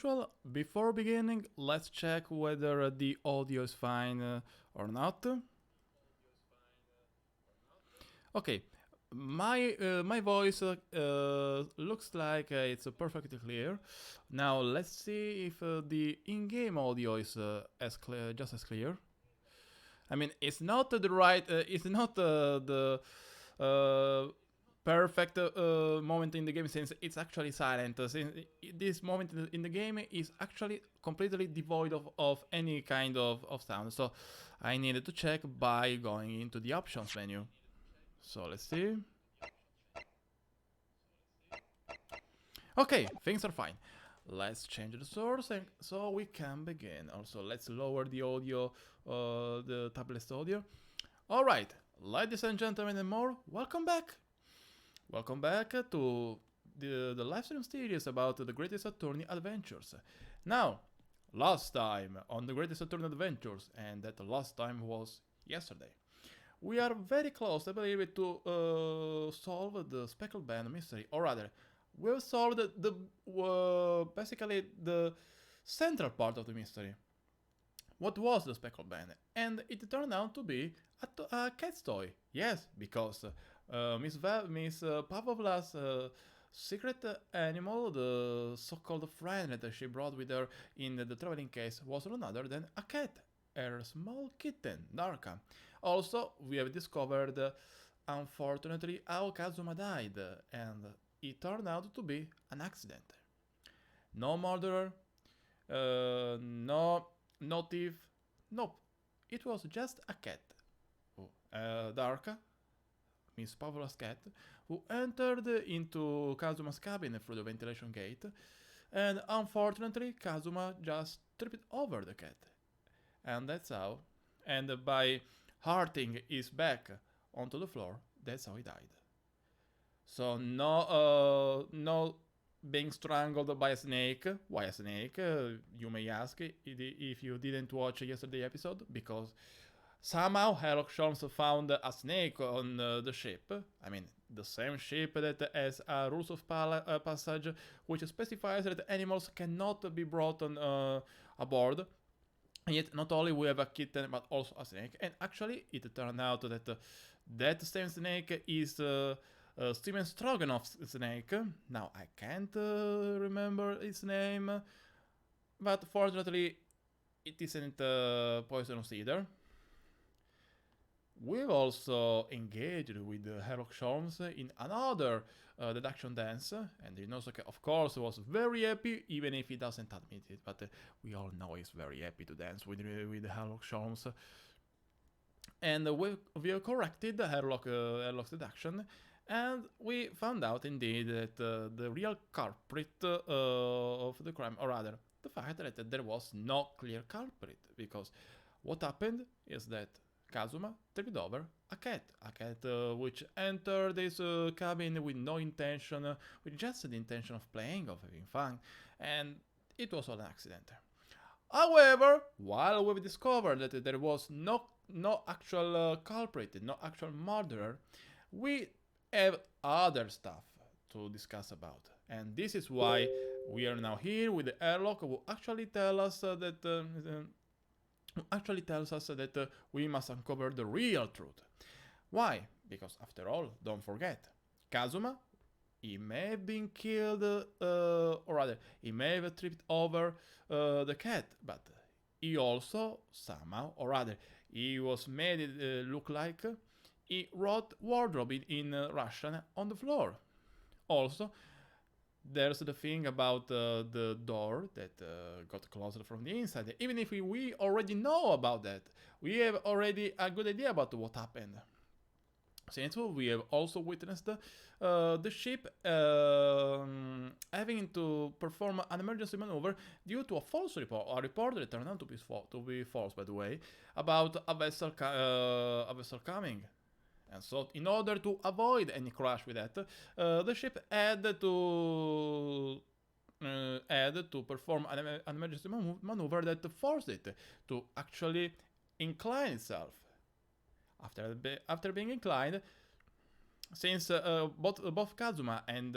usual, before beginning, let's check whether the audio is fine or not. Okay, my voice looks like it's perfectly clear. Now let's see if the in-game audio is as clear, just as clear. I mean, it's not the right, it's not the perfect moment in the game since it's actually silent. Since this moment in the game is actually completely devoid of any kind of sound. So I needed to check by going into the options menu. So let's see. Okay, things are fine. Let's change the source and so we can begin. Also, let's lower the audio, the tablet audio. All right, ladies and gentlemen and more, welcome back. Welcome back to the Livestream series about the Greatest Attorney Adventures. Now, last time on the Greatest Attorney Adventures, and that last time was yesterday, we are very close, I believe, to solve the Speckled Band mystery, or rather, we've solved basically the central part of the mystery. What was the Speckled Band? And it turned out to be a cat's toy. Yes, because Miss Pavlovla's secret animal, the so-called friend that she brought with her in the traveling case, was none other than a cat, her small kitten, Darka. Also, we have discovered, unfortunately, how Kazuma died, and it turned out to be an accident. No murderer, no thief, nope. It was just a cat. Darka, Miss Pavlov's cat, who entered into Kazuma's cabin through the ventilation gate, and unfortunately Kazuma just tripped over the cat. And that's how, and by hurting his back onto the floor, that's how he died. So no being strangled by a snake. Why a snake? You may ask if you didn't watch yesterday's episode, because somehow Sherlock Holmes found a snake on the ship. I mean, the same ship that has a rules of passage which specifies that animals cannot be brought on aboard. And yet, not only we have a kitten, but also a snake. And actually, it turned out that that same snake is Steven Stroganoff's snake. Now, I can't remember his name, but fortunately, it isn't poisonous either. We've also engaged with Sherlock Holmes in another deduction dance, and Ryunosuke, of course, was very happy, even if he doesn't admit it, but we all know he's very happy to dance with Sherlock Holmes. And we corrected Sherlock's deduction, and we found out indeed that the real culprit of the crime, or rather, the fact that there was no clear culprit, because what happened is that Kazuma tripped over a cat which entered this cabin with no intention, with just the intention of playing, of having fun, and it was all an accident. However, while we've discovered that there was no actual culprit, no actual murderer, we have other stuff to discuss about. And this is why we are now here with Sherlock, who actually tells us that we must uncover the real truth. Why? Because after all, don't forget, Kazuma, he may have been killed, or rather, he may have tripped over the cat, but he also somehow, or rather, he was made it look like he wrote wardrobe in Russian on the floor. Also, there's the thing about the door that got closed from the inside. Even if we already know about that, we have already a good idea about what happened. Since we have also witnessed the ship having to perform an emergency maneuver due to a false report, a report that turned out to be false, by the way, about a vessel coming. And so, in order to avoid any crash with that, the ship had to perform an emergency maneuver that forced it to actually incline itself. After being inclined, since both Kazuma and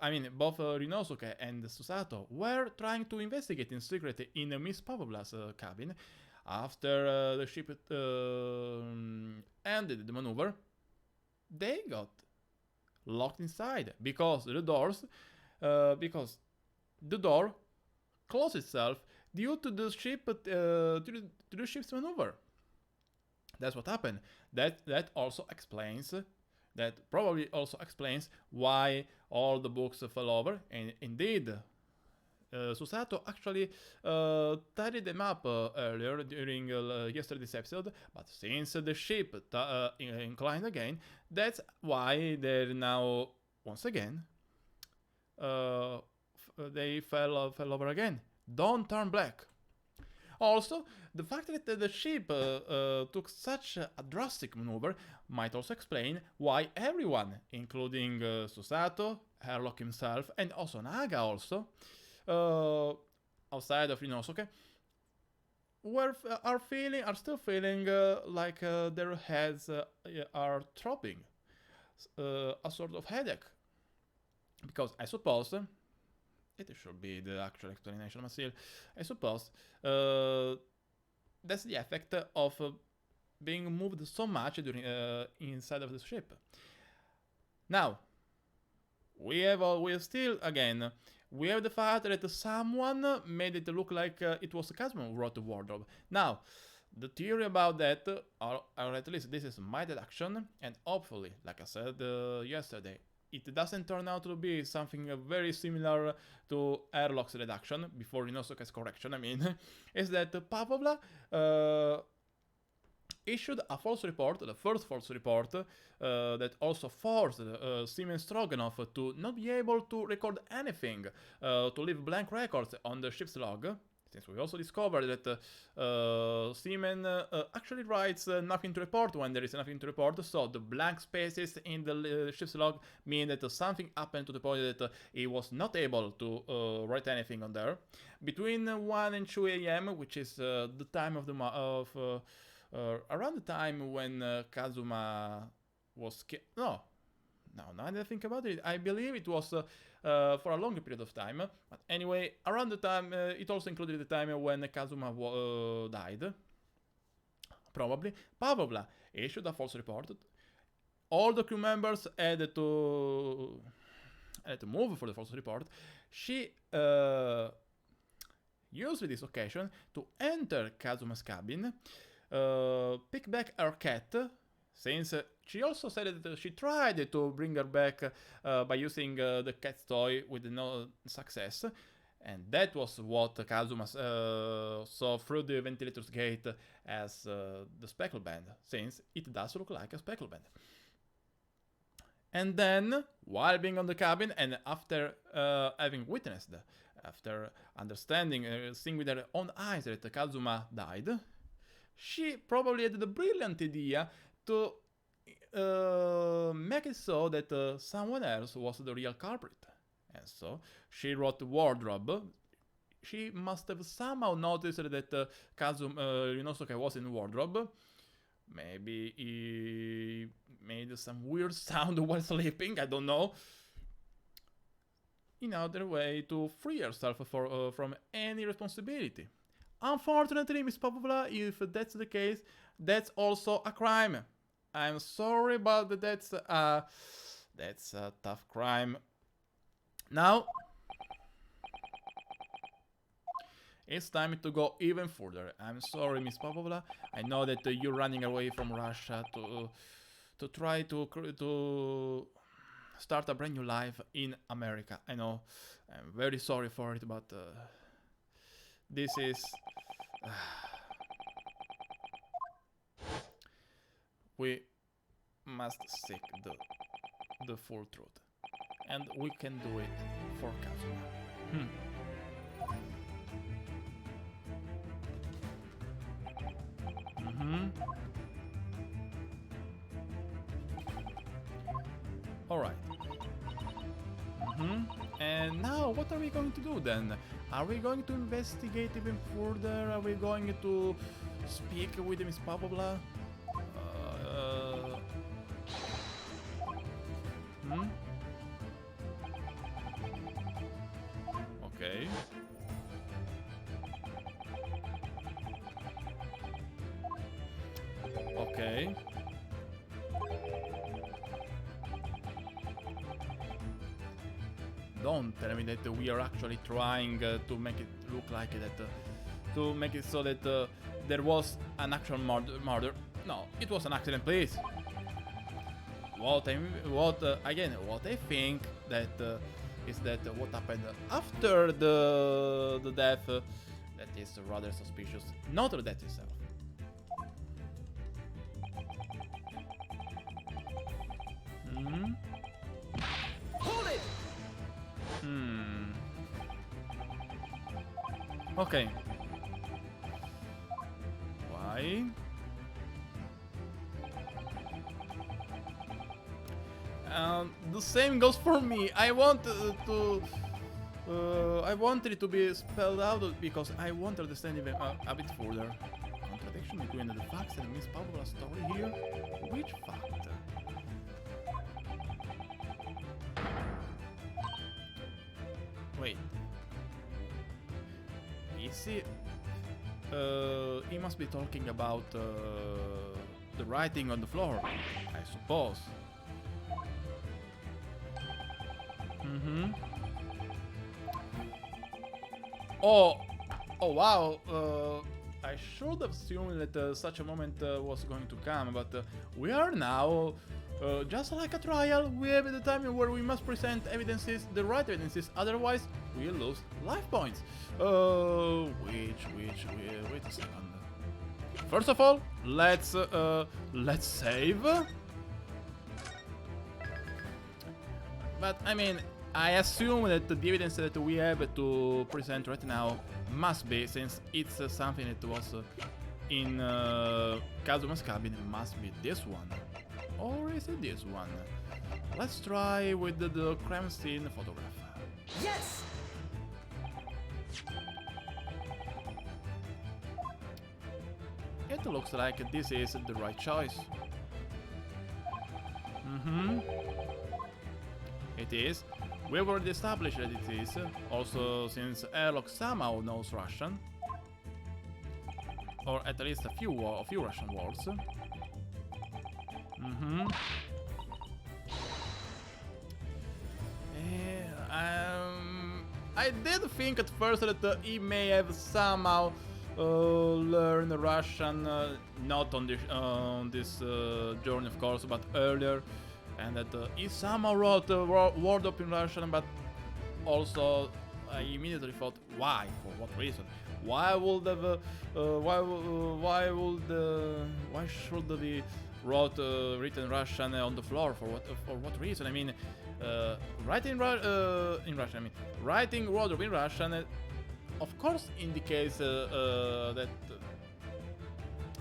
I mean, both Ryunosuke and Susato were trying to investigate in secret in Miss Pavlovla's cabin. After the ship ended the maneuver, they got locked inside because the door closed itself due to the ship's maneuver. That's what happened. That probably also explains why all the books fell over. And indeed, Susato actually tidied them up earlier during yesterday's episode, but since the ship inclined again, that's why they're now once again they fell over again. Don't turn black. Also, the fact that the ship took such a drastic maneuver might also explain why everyone, including Susato, Herlock himself, and also Naga also, outside of Ryunosuke, are still feeling like their heads are throbbing, a sort of headache. Because I suppose it should be the actual explanation, but still, I suppose that's the effect of being moved so much during inside of the ship. Now, we have the fact that someone made it look like it was Kazuma who wrote the wardrobe. Now, the theory about that, or at least this is my deduction, and hopefully, like I said yesterday, it doesn't turn out to be something very similar to Herlock's reduction, before Ryunosuke's correction, I mean, is that Pavlova issued a false report, the first false report, that also forced Seaman Stroganoff to not be able to record anything, to leave blank records on the ship's log. Since we also discovered that Seaman actually writes nothing to report when there is nothing to report, so the blank spaces in the ship's log mean that something happened to the point that he was not able to write anything on there. Between 1 and 2 a.m., which is the time of around the time when Kazuma was killed. Now that I think about it, I believe it was for a longer period of time. But anyway, around the time, it also included the time when Kazuma died. Probably. Pavlova issued a false report. All the crew members had to move for the false report. She used this occasion to enter Kazuma's cabin, pick back her cat, since she also said that she tried to bring her back by using the cat's toy with no success, and that was what Kazuma saw through the ventilator's gate as the speckle band, since it does look like a speckle band. And then, while being on the cabin, and after having witnessed, after understanding, seeing with her own eyes that Kazuma died, she probably had the brilliant idea to make it so that someone else was the real culprit. And so she wrote the wardrobe. She must have somehow noticed that Ryunosuke was in the wardrobe. Maybe he made some weird sound while sleeping, I don't know. In other way to free herself from any responsibility. Unfortunately, Miss Pavlova, if that's the case, that's also a crime. I'm sorry, but that's a tough crime. Now, it's time to go even further. I'm sorry, Miss Pavlova. I know that you're running away from Russia to try to start a brand new life in America. I know. I'm very sorry for it, but this is... we must seek the full truth. And we can do it for Kazuma. Alright. And now, what are we going to do then? Are we going to investigate even further? Are we going to speak with Miss Pavlova? don't tell me that we are actually trying to make it look like that, to make it so that there was an actual murder. No, it was an accident, please. What I think that is that what happened after the death that is rather suspicious, not the death itself. Hold it! Okay. Why? The same goes for me. I want I wanted it to be spelled out because I want to understand even a bit further. Contradiction between the facts and Miss Pavlova's story here. Which fact? Wait. Is he? He must be talking about the writing on the floor, I suppose. Oh wow. I should have assumed that such a moment was going to come, but we are now, just like a trial, we have the time where we must present evidences, the right evidences, otherwise we'll lose life points. Wait a second. First of all, let's save. But I mean, I assume that the evidence that we have to present right now must be, since it's something that was in Kazuma's cabin, must be this one. Or is it this one? Let's try with the crime scene photograph. Yes! It looks like this is the right choice. It is. We've already established that it is. Also, since Airlock somehow knows Russian, or at least a few Russian words. I did think at first that he may have somehow learned Russian, not on this journey, of course, but earlier, and that he somehow wrote a word up in Russian, but also I immediately thought, why? For what reason? Why would have? Why should he wrote written Russian on the floor? For what reason? I mean, writing in Russian. I mean, writing word up in Russian. Of course, indicates that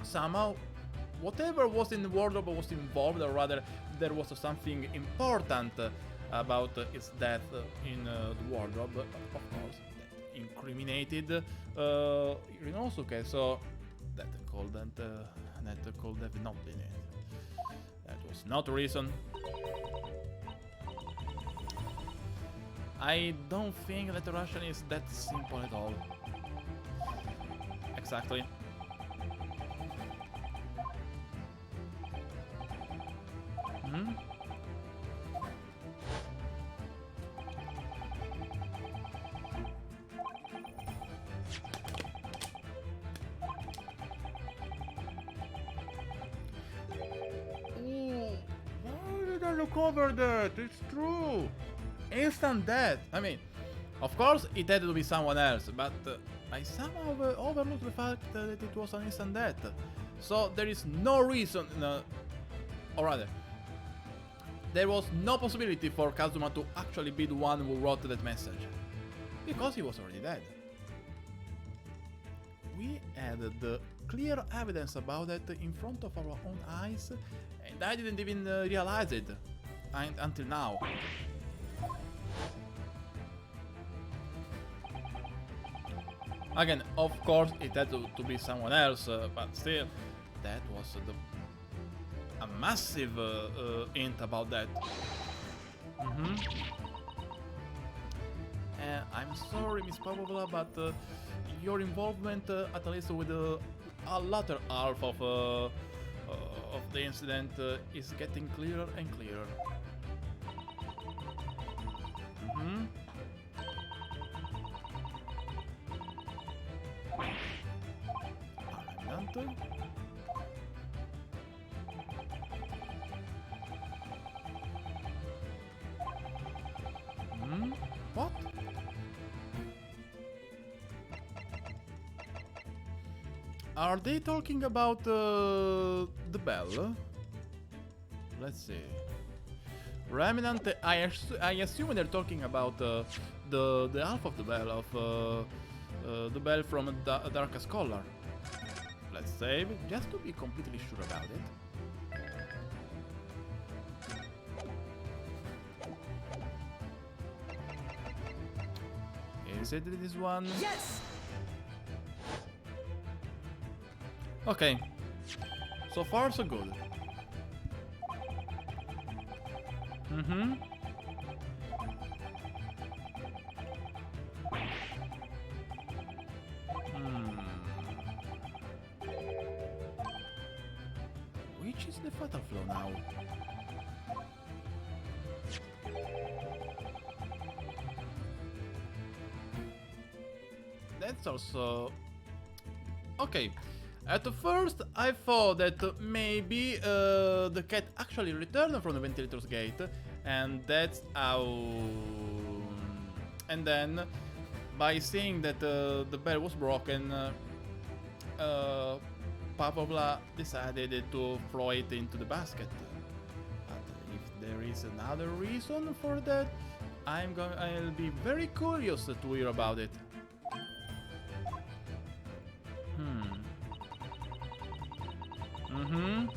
somehow whatever was in the wardrobe was involved, or rather, there was something important about his death in the wardrobe. Of course, that incriminated Ryunosuke. So that could have not been it. That was not the reason. I don't think that Russian is that simple at all. Exactly. Why did I look over that? It's true. Instant death. I mean, of course it had to be someone else, but I somehow overlooked the fact that it was an instant death. So there is no reason, or rather, there was no possibility for Kazuma to actually be the one who wrote that message, because he was already dead. We had the clear evidence about it in front of our own eyes, and I didn't even realize it until now. Again, of course, it had to be someone else, but still, that was a massive hint about that. I'm sorry, Miss Pavlova, but your involvement, at least with a latter half of the incident, is getting clearer and clearer. right? Hmm? What? Are they talking about the bell? Let's see. Remnant. I assume they're talking about the half of the bell of the bell from Darka Scholar. Let's save just to be completely sure about it. Is it this one? Yes! Okay. So far, so good. Mm-hmm. Which is the fatal flow now? That's also... Okay. At first, I thought that maybe the cat actually returned from the ventilator's gate, and that's how... And then, by seeing that the bell was broken, Pavlova decided to throw it into the basket. But if there is another reason for that, I'll be very curious to hear about it. Mm-hmm.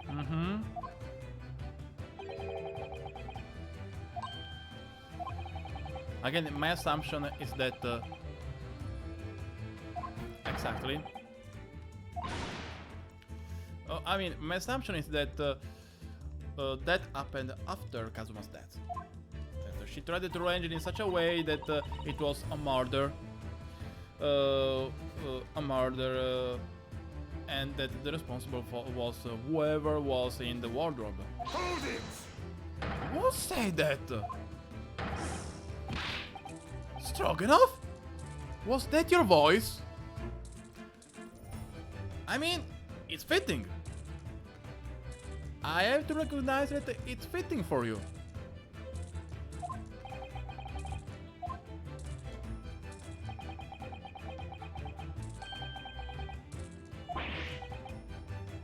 Mm-hmm. Again, my assumption is that exactly. I mean, my assumption is that that happened after Kazuma's death. That she tried to throw engine in such a way that it was a murder, and that the responsible for was whoever was in the wardrobe. Hold it! Who said that? Stroganoff? Was that your voice? I mean, it's fitting. I have to recognize that it's fitting for you.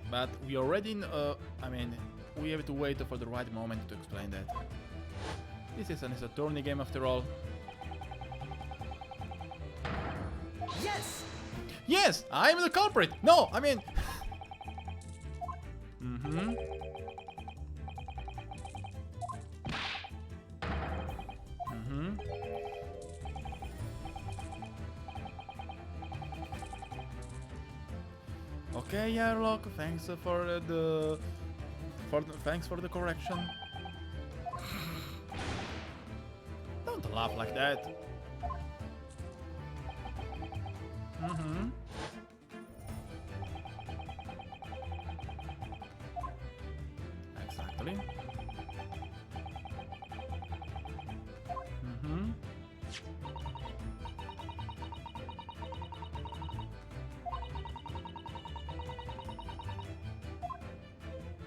But we already, I mean, we have to wait for the right moment to explain that. This is a tourney game after all. Yes! Yes, I'm the culprit. No, I mean... Mm-hmm. Mm-hmm. Okay, Airlock, thanks for thanks for the correction. Don't laugh like that. Mm-hmm. Exactly. Mm-hmm.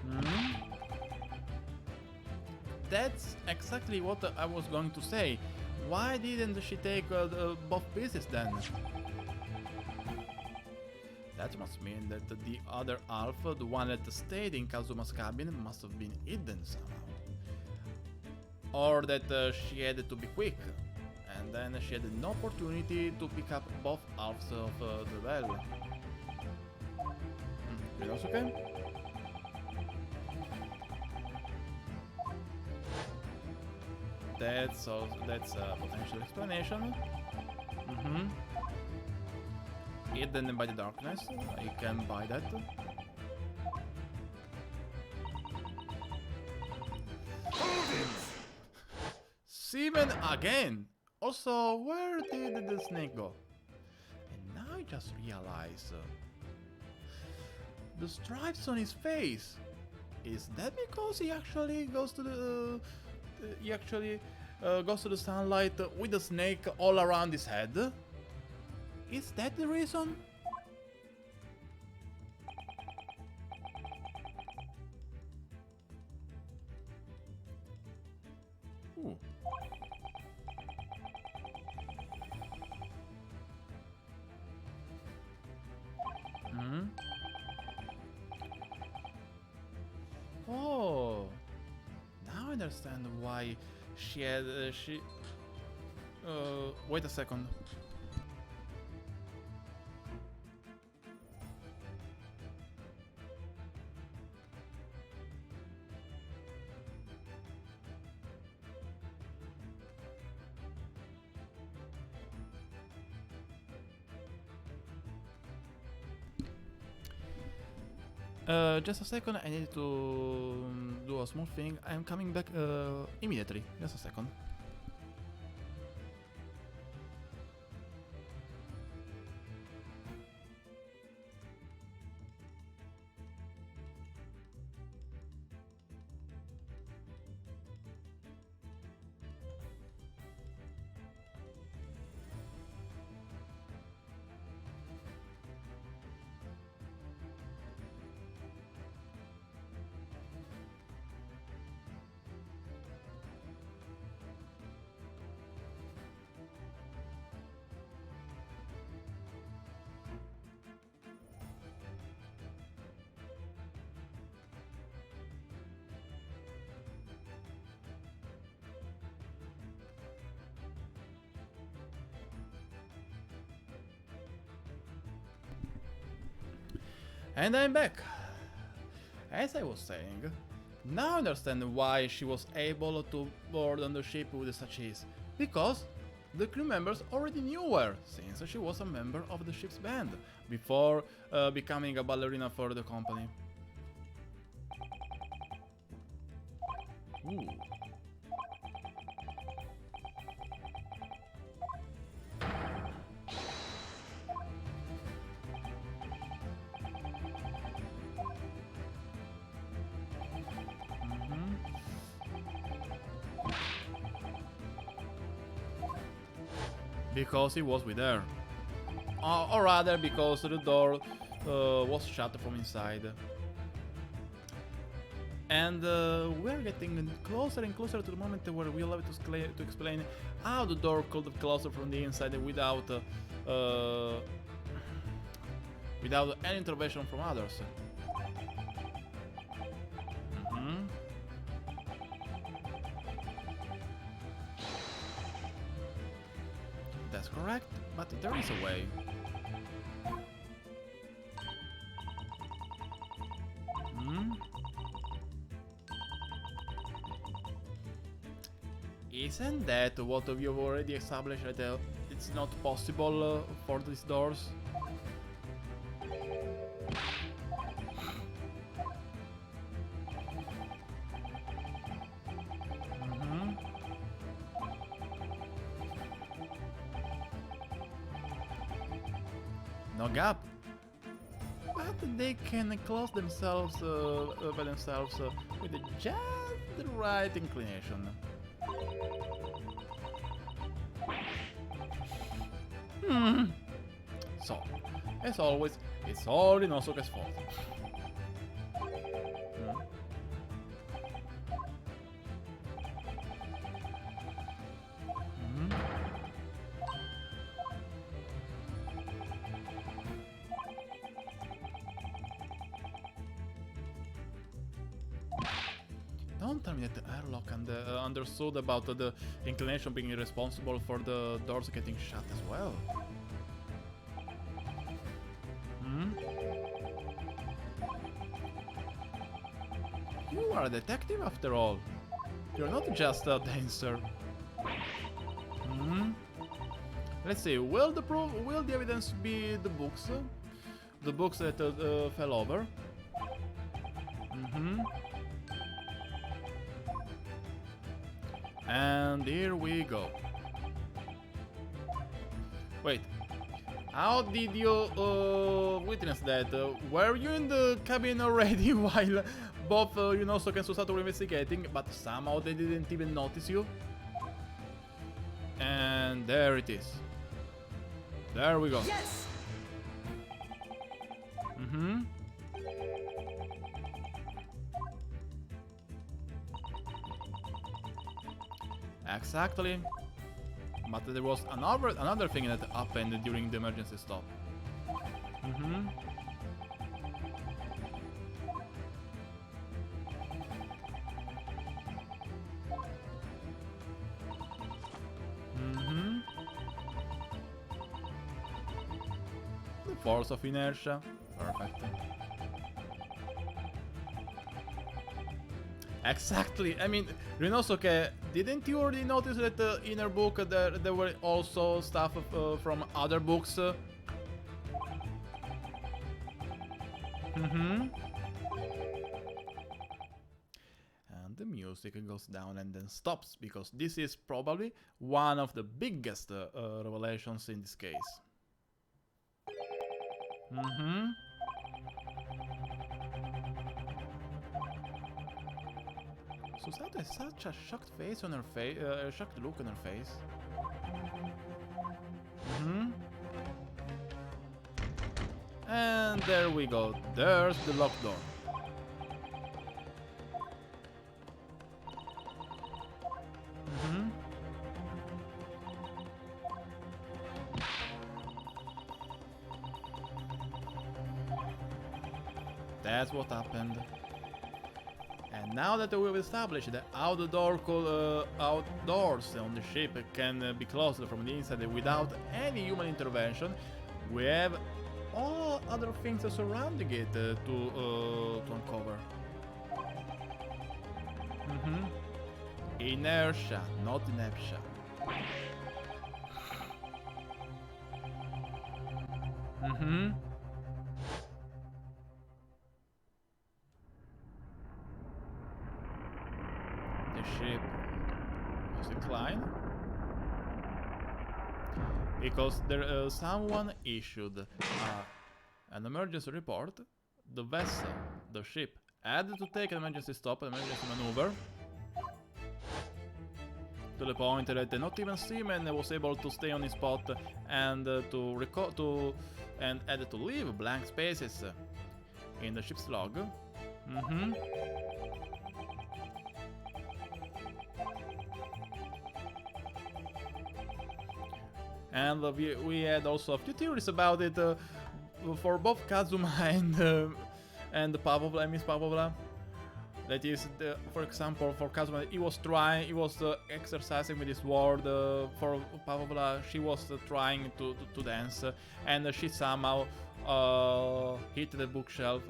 Mm-hmm. That's exactly what I was going to say. Why didn't she take both pieces then? That must mean that the other half, the one that stayed in Kazuma's cabin, must have been hidden somehow. Or that she had to be quick, and then she had no opportunity to pick up both halves of the bell. Ryunosuke? That's a potential explanation. Mm-hmm. Hidden by the darkness, I can buy that. Seaman again! Also, where did the snake go? And now I just realize... the stripes on his face! Is that because he actually goes to the goes to the sunlight with the snake all around his head? Is that the reason? Ooh. Hmm? Oh, now I understand why she had wait a second. Just a second, I need to do a small thing. I'm coming back immediately. Just a second. And I'm back. As I was saying, now I understand why she was able to board on the ship with such ease. Because the crew members already knew her, since she was a member of the ship's band, before becoming a ballerina for the company. Ooh. Because he was with her. Or rather, because the door was shut from inside. And we're getting closer and closer to the moment where we'll have to explain how the door could close from the inside without without any intervention from others. That's correct, but there is a way. Isn't that what we've already established that it's not possible for these doors? No gap. But they can close themselves by themselves with just the right inclination. So, as always, it's all Ryunosuke's fault. Don't tell me that Airlock understood about the inclination being responsible for the doors getting shut as well. You are a detective after all. You're not just a dancer. Let's see. Will the evidence be the books? The books that fell over? And here we go. Wait, How did you witness that? Were you in the cabin already while both Ryunosuke and Susato were investigating, but somehow they didn't even notice you? And there it is. There we go. Yes! Mm-hmm. Exactly. But there was another thing that happened during the emergency stop. Mm-hmm. Mm-hmm. The force of inertia. Perfect. Exactly. I mean, Ryunosuke, didn't you already notice that in her book there were also stuff from other books? Mm-hmm. And the music goes down and then stops, because this is probably one of the biggest revelations in this case. Mm-hmm. Susato has such a shocked face on her face, shocked look on her face. Mm-hmm. And there we go. There's the locked door. Mm-hmm. That's what happened. And now that we've established that outdoors on the ship can be closed from the inside without any human intervention, we have all other things surrounding it to uncover. Mm-hmm. Inertia, not inertia. Mm-hmm. The ship was inclined because someone issued an emergency report. The vessel, the ship, had to take an emergency stop, an emergency maneuver, to the point that not even Seaman was able to stay on his spot and had to leave blank spaces in the ship's log. Mm-hmm. And we had also a few theories about it for both Kazuma and Pavlova, Miss Pavlova. That is, for example, for Kazuma, he was exercising with his sword. For Pavlova, she was trying to dance, and she somehow hit the bookshelves.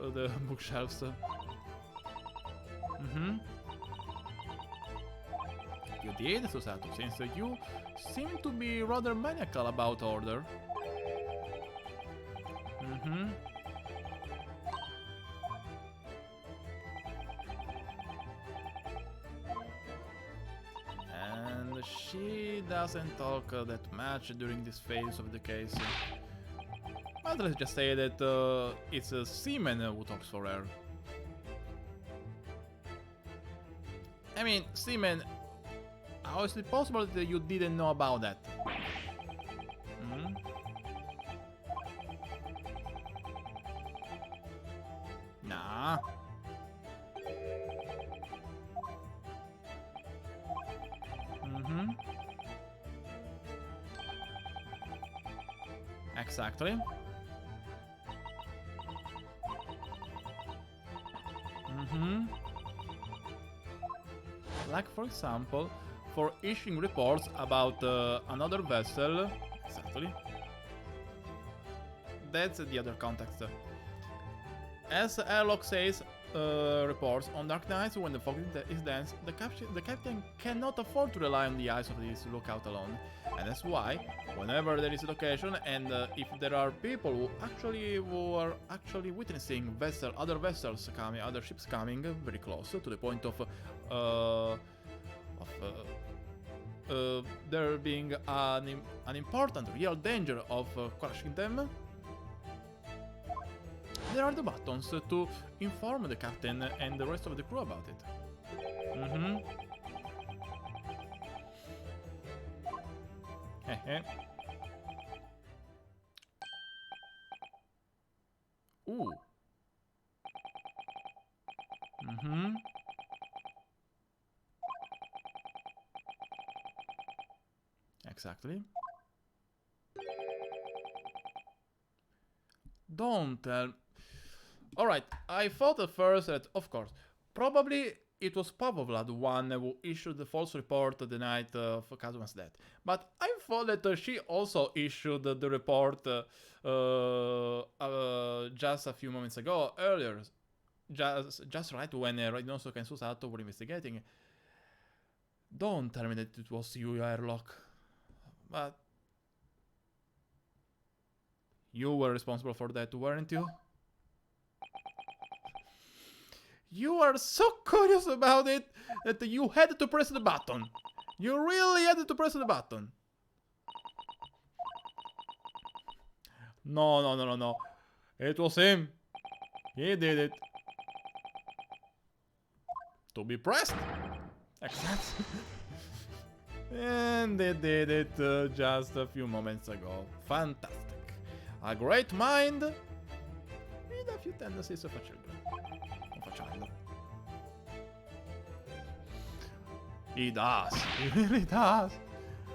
Mm-hmm. You did, Susato, since you seem to be rather maniacal about order. Mm-hmm. And she doesn't talk that much during this phase of the case. But let's just say that it's Seaman who talks for her. I mean, Seaman, how is it possible that you didn't know about that? Mm-hmm. Nah. Mm-hmm. Exactly. Mm-hmm. Like, for example, for issuing reports about another vessel. Exactly. That's the other context. As Airlock says, reports on dark nights when the fog is dense, the captain cannot afford to rely on the eyes of his lookout alone, and that's why, whenever there is a location, and if there are people who are actually witnessing other vessels coming, other ships coming very close to the point of there being an important real danger of crushing them, there are the buttons to inform the captain and the rest of the crew about it. Ooh. Exactly. Don't tell. Alright, I thought at first that, of course, probably it was Pavlova the one who issued the false report the night of Kazuma's death. But I thought that she also issued the report just a few moments ago, earlier. Just right when Ryunosuke and Susato were investigating. Don't tell me that it was you, Airlock. But you were responsible for that, weren't you? You are so curious about it that you had to press the button. You really had to press the button. No. It was him. He did it. To be pressed. Exactly. And they did it just a few moments ago. Fantastic. A great mind with a few tendencies of a child. He does. He really does.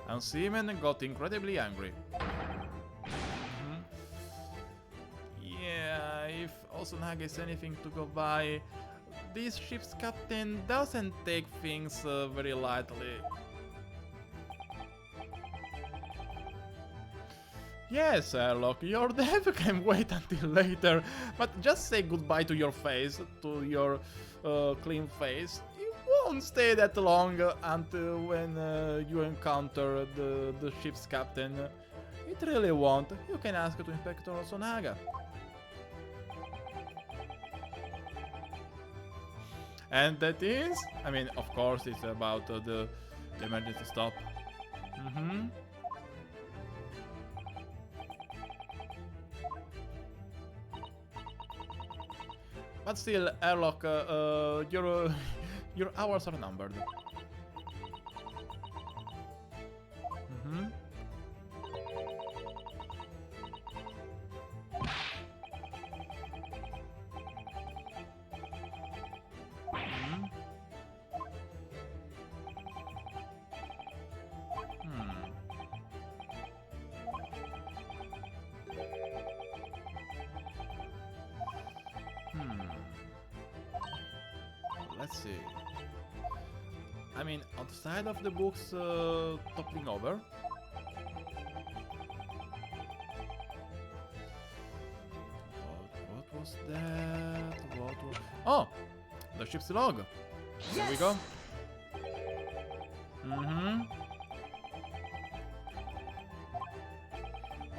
And Seaman got incredibly angry. Yeah, if Osunaga is anything to go by, this ship's captain doesn't take things very lightly. Yes, Airlock, your death can wait until later, but just say goodbye to your face, to your clean face. It won't stay that long until when you encounter the ship's captain. It really won't. You can ask to Inspector Osunaga. And that is, I mean, of course, it's about the emergency stop. But still, Airlock, your hours are numbered. Let's see. I mean, outside of the books toppling over. What was that? What was... Oh! The ship's log. Here we go.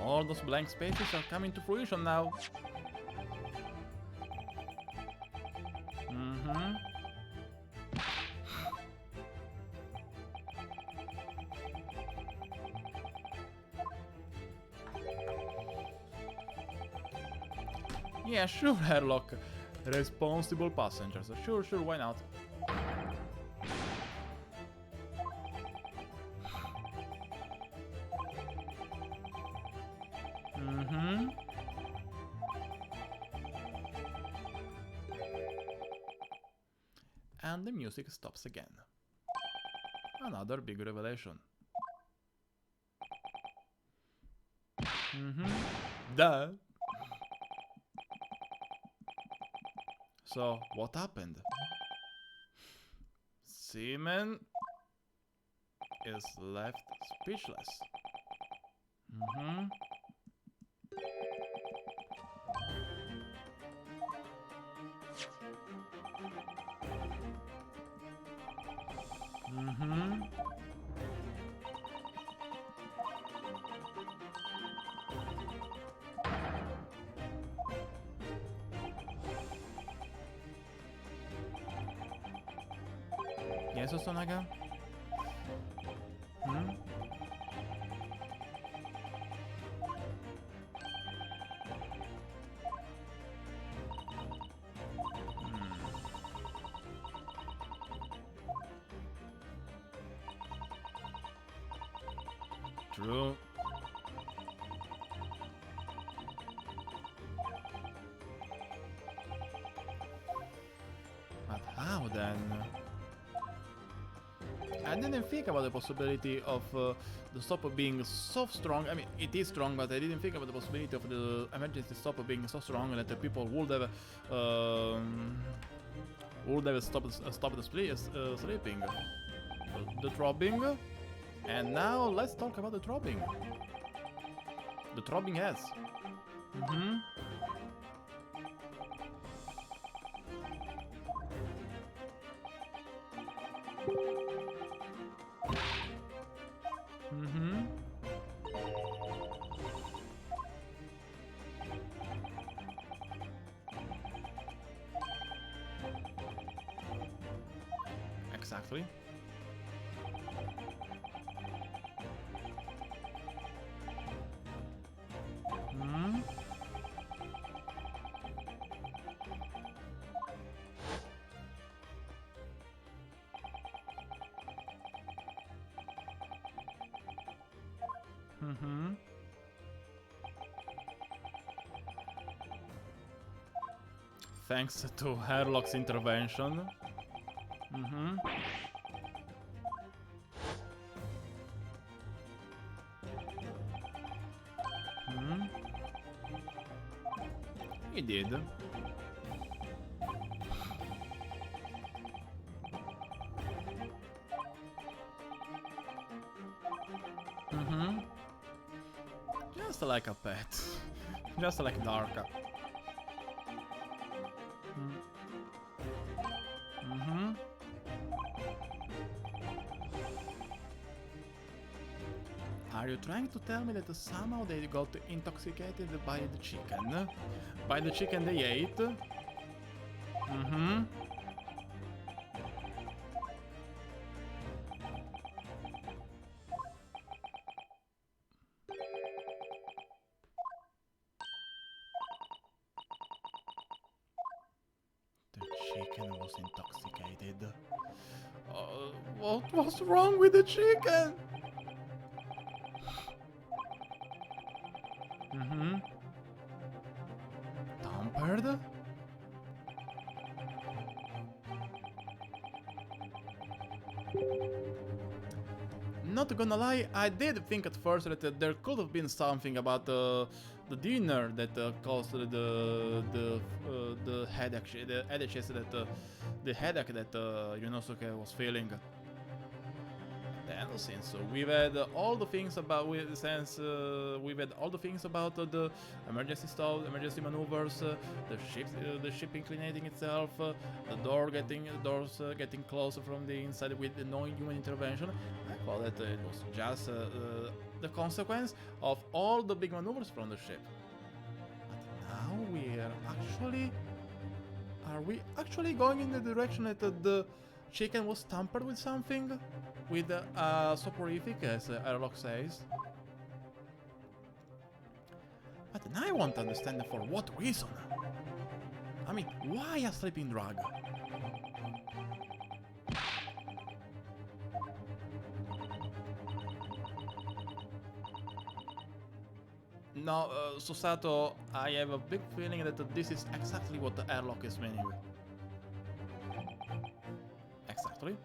All those blank spaces are coming to fruition now. Yeah, sure, Airlock. Responsible passengers. Sure, why not? And the music stops again. Another big revelation. Duh. So, what happened? Seaman is left speechless. Yes, Osunaga? True. But how then? I didn't think about the possibility of the stopper being so strong. I mean, it is strong, but I didn't think about the possibility of the emergency stopper being so strong that the people would have stopped the sleeping. The throbbing. And now let's talk about the throbbing. The throbbing has. Mm-hmm. Mm-hmm. Exactly. Mm-hmm. Mm-hmm. Thanks to Herlock's intervention. Mm-hmm. Mm-hmm. He did. Mm-hmm. Just like a pet. Just like Darka. Mm-hmm. Are you trying to tell me that somehow they got intoxicated by the chicken? By the chicken they ate? Mm-hmm. The chicken was intoxicated. What was wrong with the chicken? Mm-hmm. Tampered? Not gonna lie, I did think at first that there could have been something about the dinner that caused the headache, the headache that Ryunosuke was feeling. Then, since we've had all the things about we've had all the things about the emergency stall, emergency maneuvers, the ship inclinating itself, the doors getting closer from the inside with no human intervention, I thought that it was just the consequence of all the big maneuvers from the ship. But now are we actually going in the direction that the chicken was tampered with something? With soporific, as Airlock says. But now I want to understand for what reason. I mean, why a sleeping drug? No, Susato, I have a big feeling that this is exactly what the airlock is meaning. Exactly.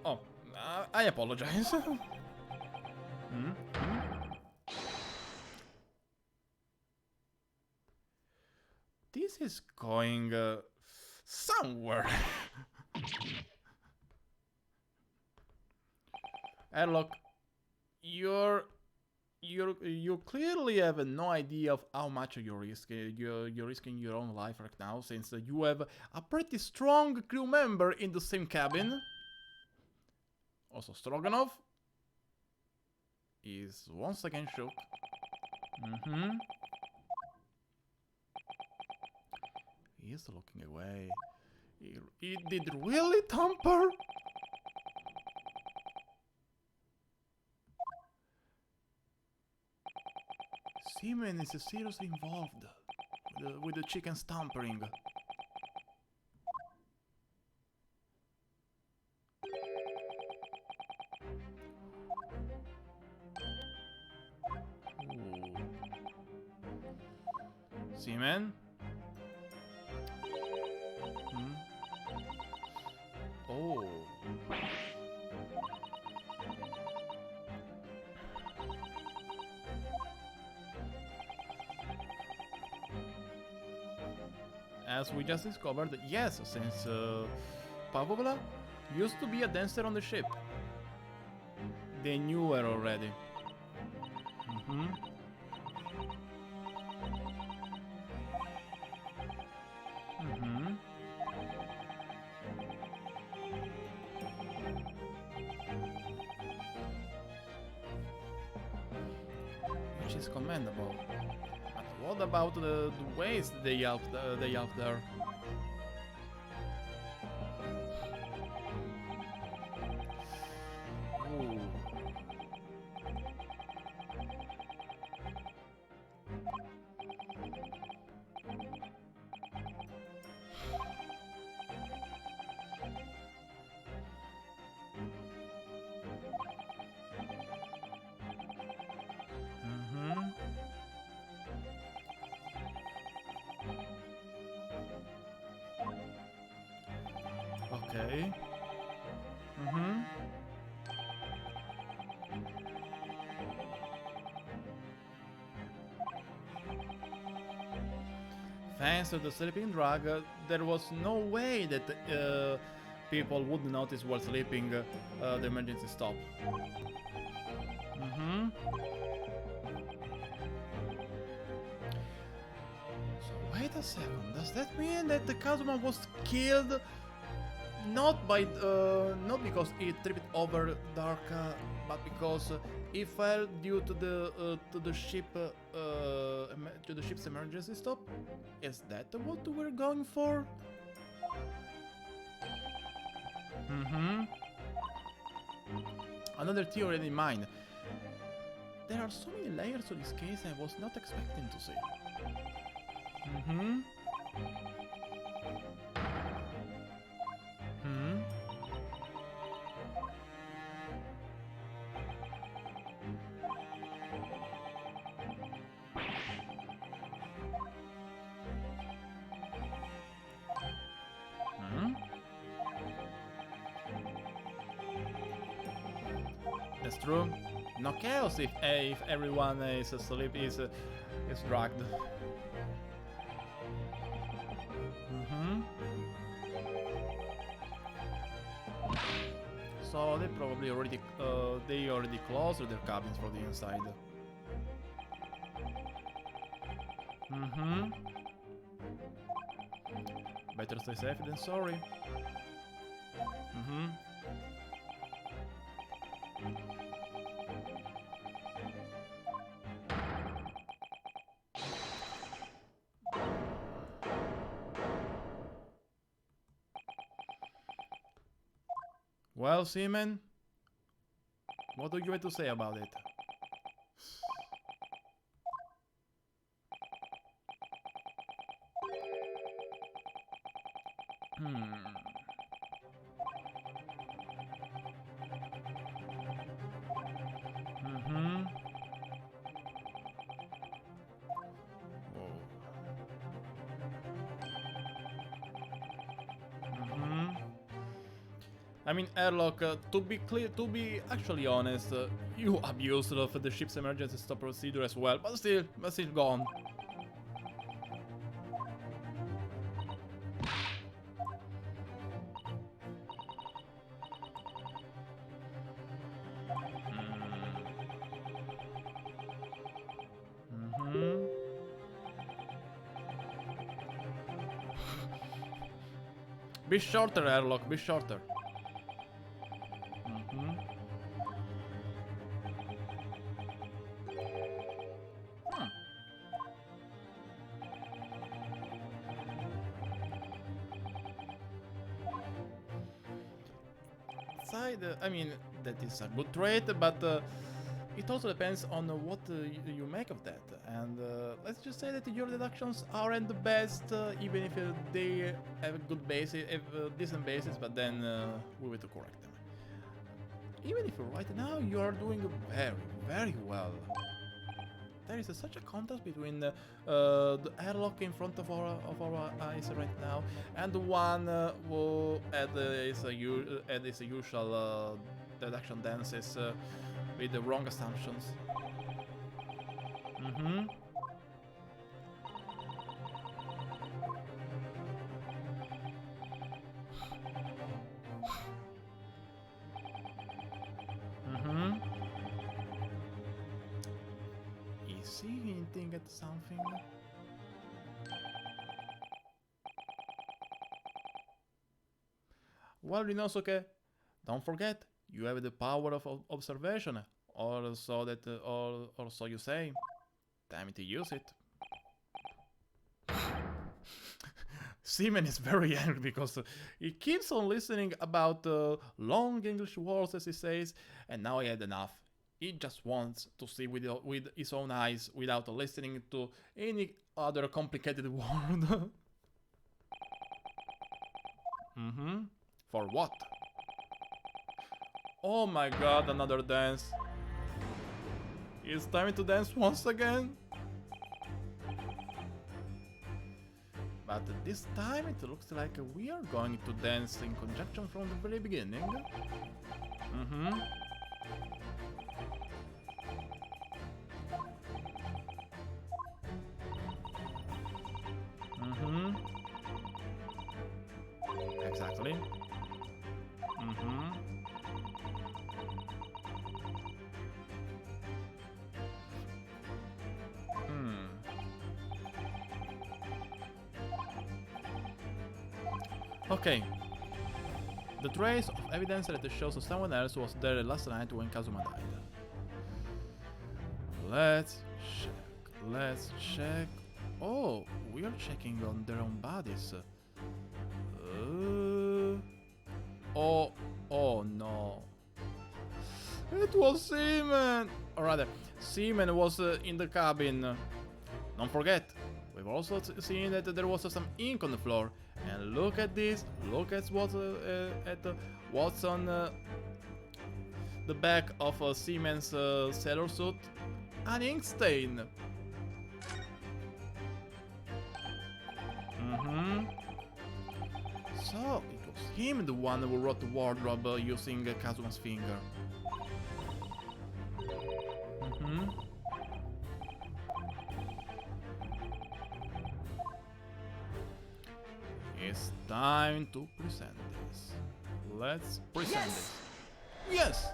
Oh, I apologize. This is going somewhere. Airlock, you clearly have no idea of how much you're risking your own life right now, since you have a pretty strong crew member in the same cabin. Also, Stroganov is once again shook. He is looking away. He did really tamper? Seaman is seriously involved with the chicken's tampering. Seaman. Hmm. Oh. As we just discovered, yes, since Pavlova used to be a dancer on the ship. They knew her already. Mm-hmm. Mm-hmm. Which is commendable. But what about the ways they helped her? Ooh. Mm-hmm. Okay. Mm-hmm. Thanks to the sleeping drug, there was no way that people would notice while sleeping the emergency stop. Mm-hmm. So wait a second. Does that mean that the Kazuma was killed not because he tripped over Darka, but because he fell due to the ship's emergency stop? Is that what we're going for? Mm-hmm. Another theory in mind. There are so many layers to this case I was not expecting to see. Mm-hmm. Hmm. Hmm. That's true. No chaos if everyone is asleep is drugged. Mm-hmm. So they probably already closed their cabins from the inside. Mm-hmm. Better stay safe than sorry. Mm-hmm. Well, Seaman, what do you have to say about it? Hmm. Mm-hmm. Whoa. Mm-hmm. I mean, Airlock, to be actually honest, you abused of the ship's emergency stop procedure as well, but still gone. Mm-hmm. Be shorter, Airlock, be shorter. Mm-hmm. Hmm. I mean, that is a good trait, but it also depends on what you make of that. And let's just say that your deductions aren't the best, even if they have a good basis, have a decent basis, but then we will to correct them. Even if right now you are doing very, very well. there is such a contrast between the airlock in front of our eyes right now and the one who had his usual deduction dances with the wrong assumptions. Mm-hmm. Is he hinting at something? Well, Ryunosuke, don't forget, you have the power of observation, or so that, or so you say. Time to use it. Seaman is very angry because he keeps on listening about long English words, as he says, and now he had enough. He just wants to see with his own eyes without listening to any other complicated word. For what? Oh my god, another dance. It's time to dance once again. But this time it looks like we are going to dance in conjunction from the very beginning. Exactly. Okay. The trace of evidence that shows someone else was there last night when Kazuma died. Let's check. Oh, we are checking on their own bodies. Oh no. It was Seaman! Or rather, Seaman was in the cabin. Don't forget, we've also seen that there was some ink on the floor. And look at this, look at what's on the back of Seaman's sailor suit. An ink stain. So, it was him the one who wrote the wardrobe using Kazuma's finger. It's time to present this. Let's present this. Yes!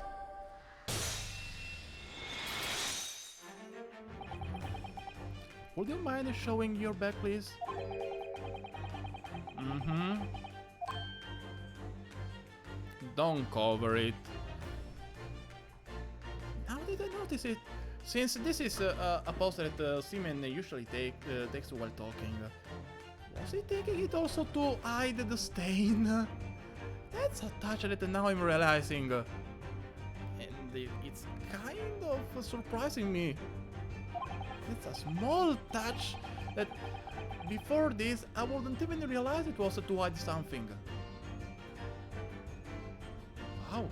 Would you mind showing your back, please? Don't cover it. How did I notice it? Since this is a pose that Seaman usually takes while talking. Was he taking it also to hide the stain? That's a touch that now I'm realizing. And it's kind of surprising me. It's a small touch that before this I wouldn't even realize it was to hide something. Wow.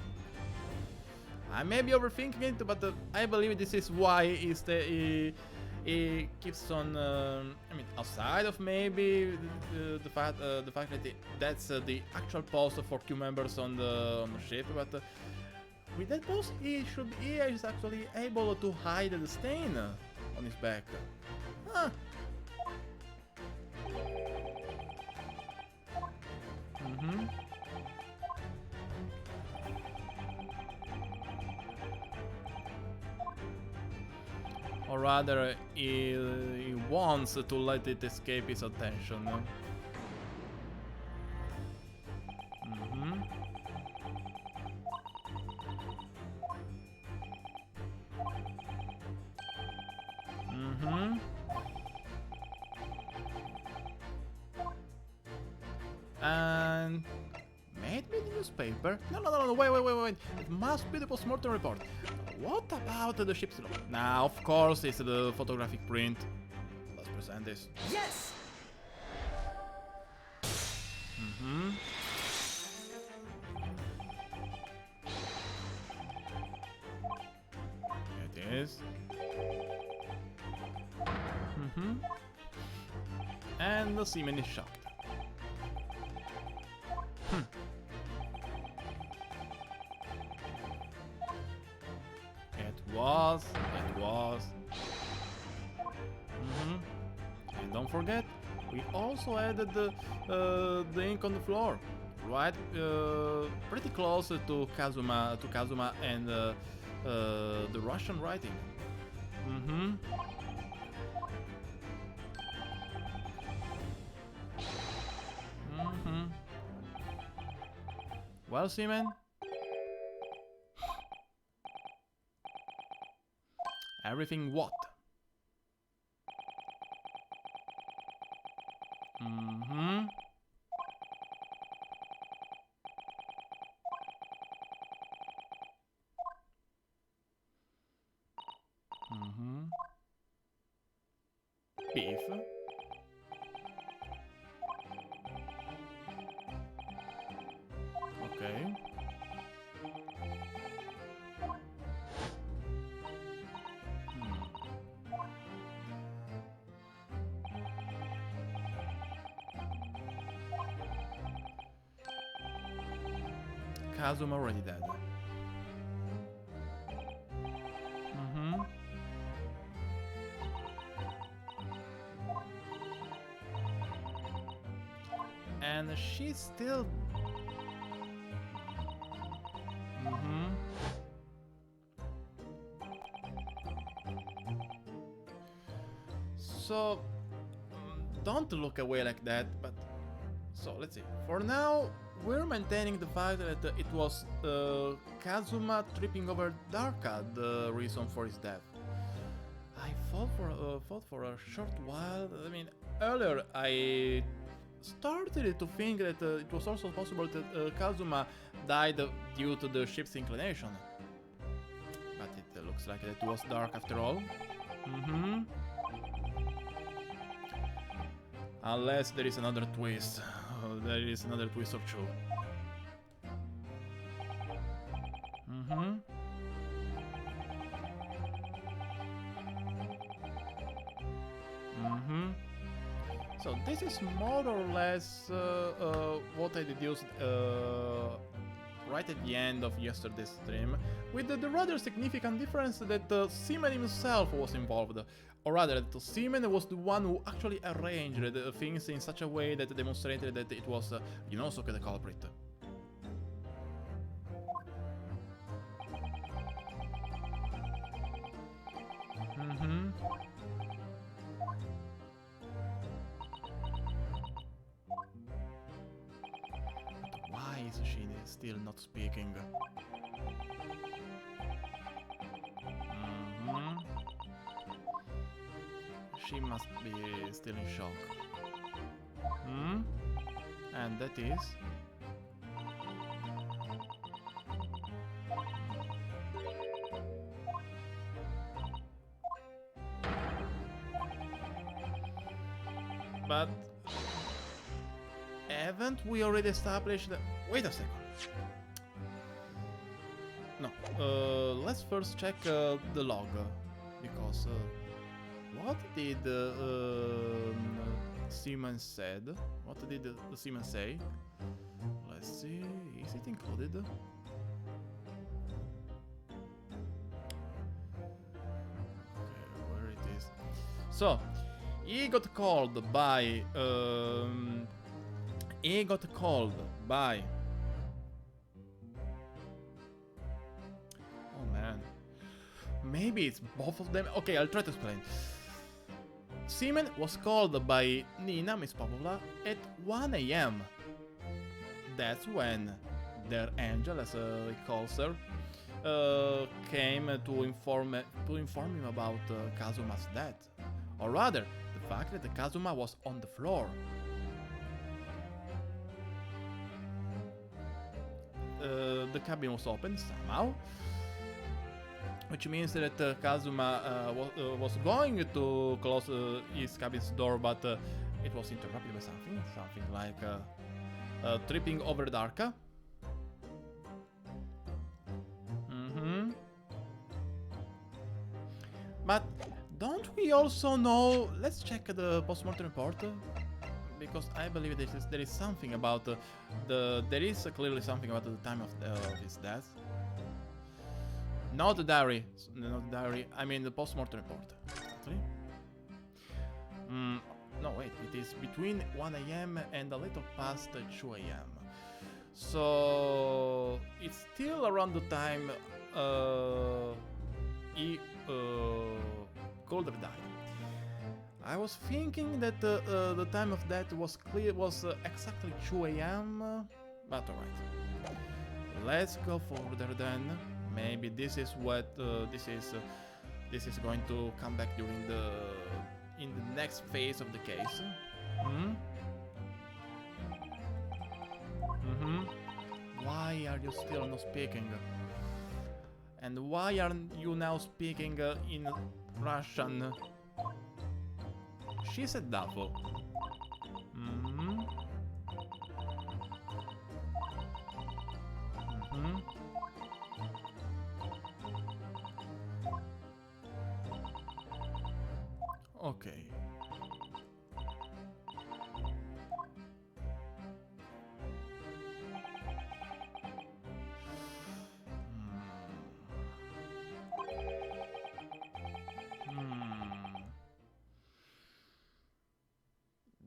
I may be overthinking it, but I believe this is why he keeps on. I mean, outside of maybe the fact that that's the actual pose for two members on the ship, but with that pose he is actually able to hide the stain on his back. Huh. Or rather, he wants to let it escape his attention. And maybe the newspaper? No, wait. It must be the postmortem report. What about the ship's log? Now, of course, it's the photographic print. Let's present this. Yes! It is. And the seaman is shocked. It was. And don't forget, we also added the ink on the floor, right? Pretty close to Kazuma and the Russian writing. Well, seaman. Everything what? Beef. Okay. Kazuma already dead. And she's still... So, don't look away like that, but... So, let's see. For now, we're maintaining the fact that it was Kazuma tripping over Darka the reason for his death. I thought for a short while. I mean, earlier I started to think that it was also possible that Kazuma died due to the ship's inclination. But it looks like it was Dark after all. Unless there is another twist. There is another twist or two. So this is more or less what I deduced right at the end of yesterday's stream, with the rather significant difference that Seaman himself was involved. Or rather, that Seaman was the one who actually arranged things in such a way that demonstrated that it was Ryunosuke the culprit. But why is she still not speaking? She must be still in shock. And that is... But... haven't we already established that... Wait a second. No, let's first check the log. Because... what did Seaman said? What did the Seaman say? Let's see, is it included? Okay, where it is? So, he got called by... Oh man. Maybe it's both of them? Okay, I'll try to explain. Seaman was called by Nina, Miss Pavlova, at 1 AM. That's when their angel, as he calls her, came to inform him about Kazuma's death. Or rather, the fact that Kazuma was on the floor. The cabin was open somehow, which means that Kazuma was going to close his cabin's door, but it was interrupted by something like tripping over Darka. But Don't we also know? Let's check the postmortem report, because I believe there is something about there is clearly something about the time of his death. Not the diary, not the diary. I mean the postmortem report. Actually. No, wait. It is between 1 a.m. and a little past 2 a.m. So it's still around the time he Calder died. I was thinking that the time of death was exactly 2 a.m. But alright. Let's go further then. Maybe this is what this is going to come back during in the next phase of the case. Why are you still not speaking? And why aren't you now speaking in Russian? She said Davo. Okay.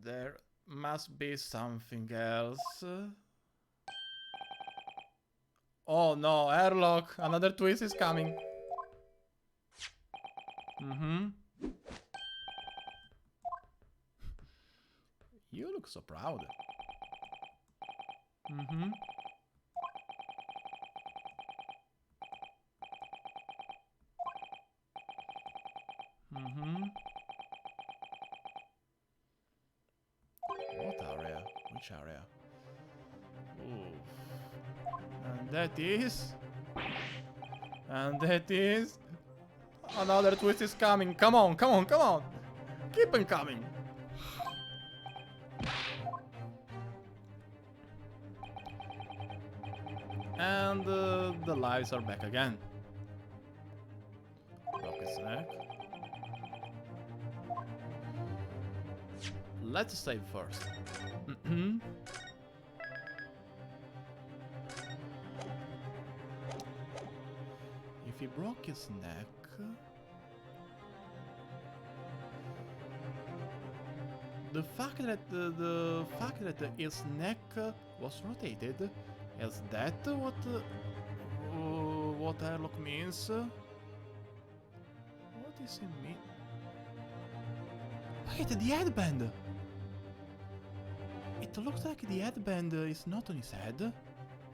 There must be something else. Oh no, airlock! Another twist is coming. You look so proud. What area? Which area? Ooh. And that is... And that is... Another twist is coming. Come on, come on, come on! Keep on coming! And the lives are back again. Rocket snack. Let's save first. If he broke his neck... The fact that his neck was rotated, is that what airlock means? What does it mean? Wait, the headband! It looks like the headband is not on his head.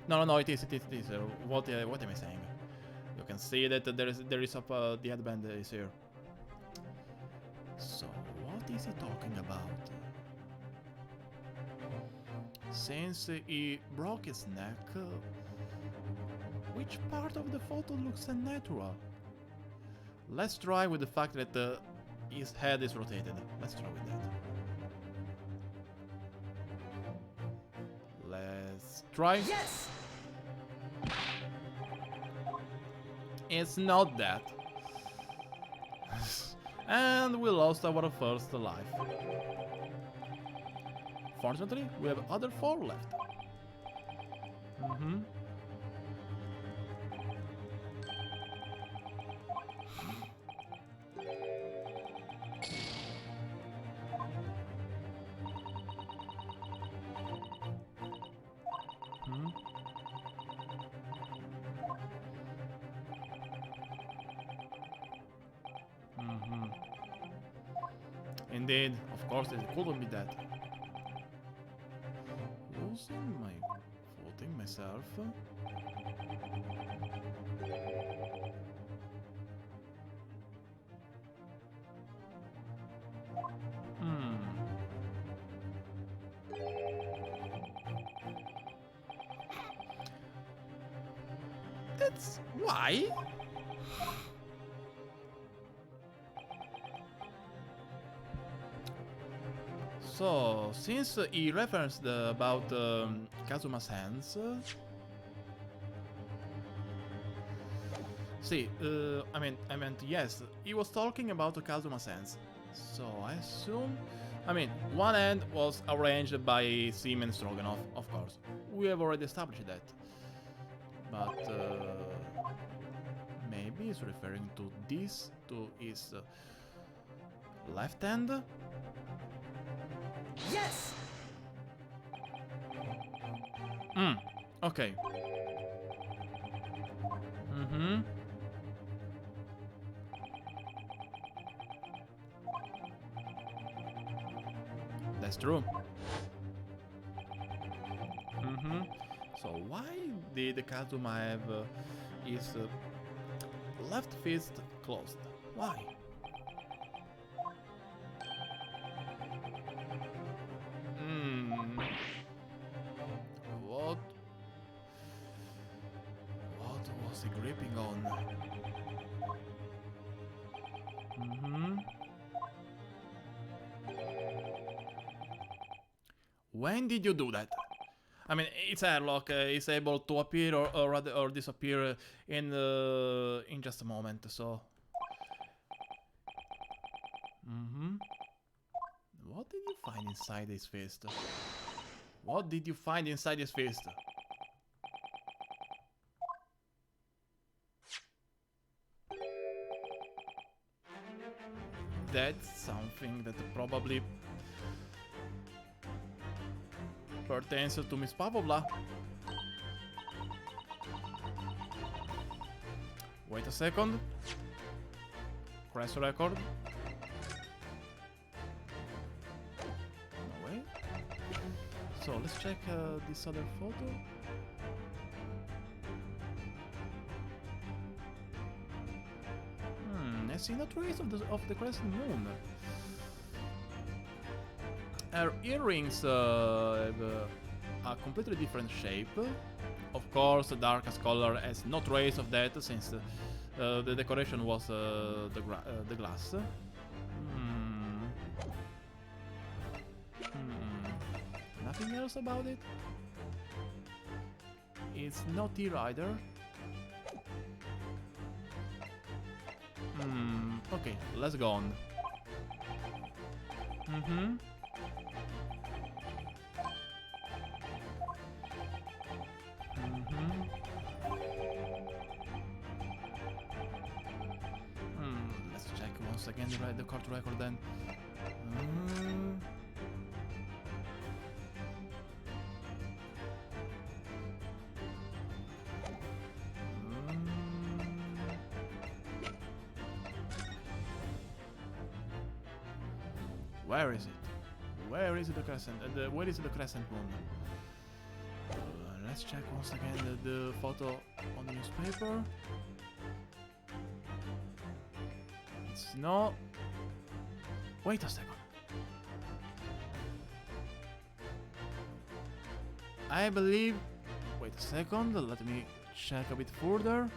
No, it is. What am I saying? You can see that the headband is here. So, what is he talking about? Since he broke his neck, which part of the photo looks unnatural? Let's try with the fact that his head is rotated. Let's try with that. Let's try. Yes! It's not that. And we lost our first life. Fortunately, we have other 4 left. Indeed, of course, it couldn't be that. Losing my footing myself. That's why. So, since he referenced about Kazuma's hands, See, I meant yes, he was talking about the Kazuma sense. So I assume... I mean, one end was arranged by Seaman Stroganoff, of course. We have already established that. But maybe he's referring to this, to his left hand? Yes! Okay. That's true. So why did Kazuma have his left fist closed? Why? What was he gripping on? When did you do that? I mean, it's airlock. It's able to appear or disappear in just a moment. So. What did you find inside his fist? What did you find inside his fist? That's something that probably pertains to Miss Pavlova. Wait a second. Press record. No way. So let's check this other photo. I see no trace of the crescent moon. Her earrings have a completely different shape. Of course, Darka's color has no trace of that since the decoration was the glass. Nothing else about it? It's not here either. Okay, let's go on. Let's check once again the court record then. Where is it? Where is the crescent? Where is the crescent moon? Let's check once again the photo on the newspaper. It's no. Wait a second. I believe. Wait a second. Let me check a bit further.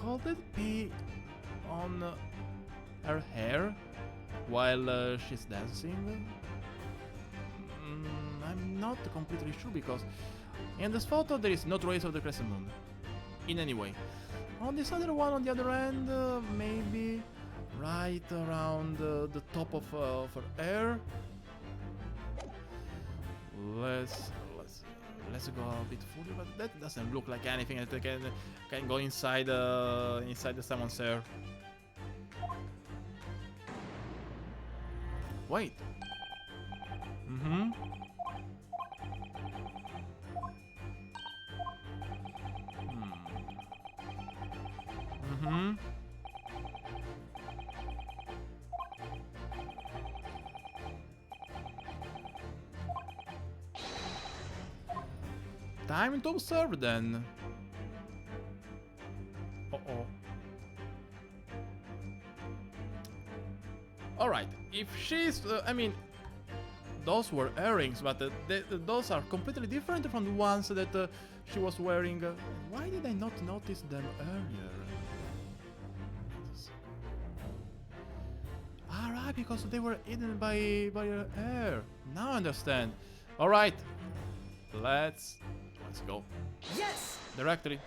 Could it be on her hair while she's dancing? I'm not completely sure because in this photo there is no trace of the crescent moon in any way. On this other one, on the other end, maybe right around the top of her hair. Let's go a bit further, but that doesn't look like anything that can go inside inside someone's hair. Wait. Time to observe then. Alright, if she's... I mean, those were earrings, but those are completely different from the ones that she was wearing. Why did I not notice them earlier? Alright, because they were hidden by her hair. Now I understand. Alright. Let's go. Yes! Directly.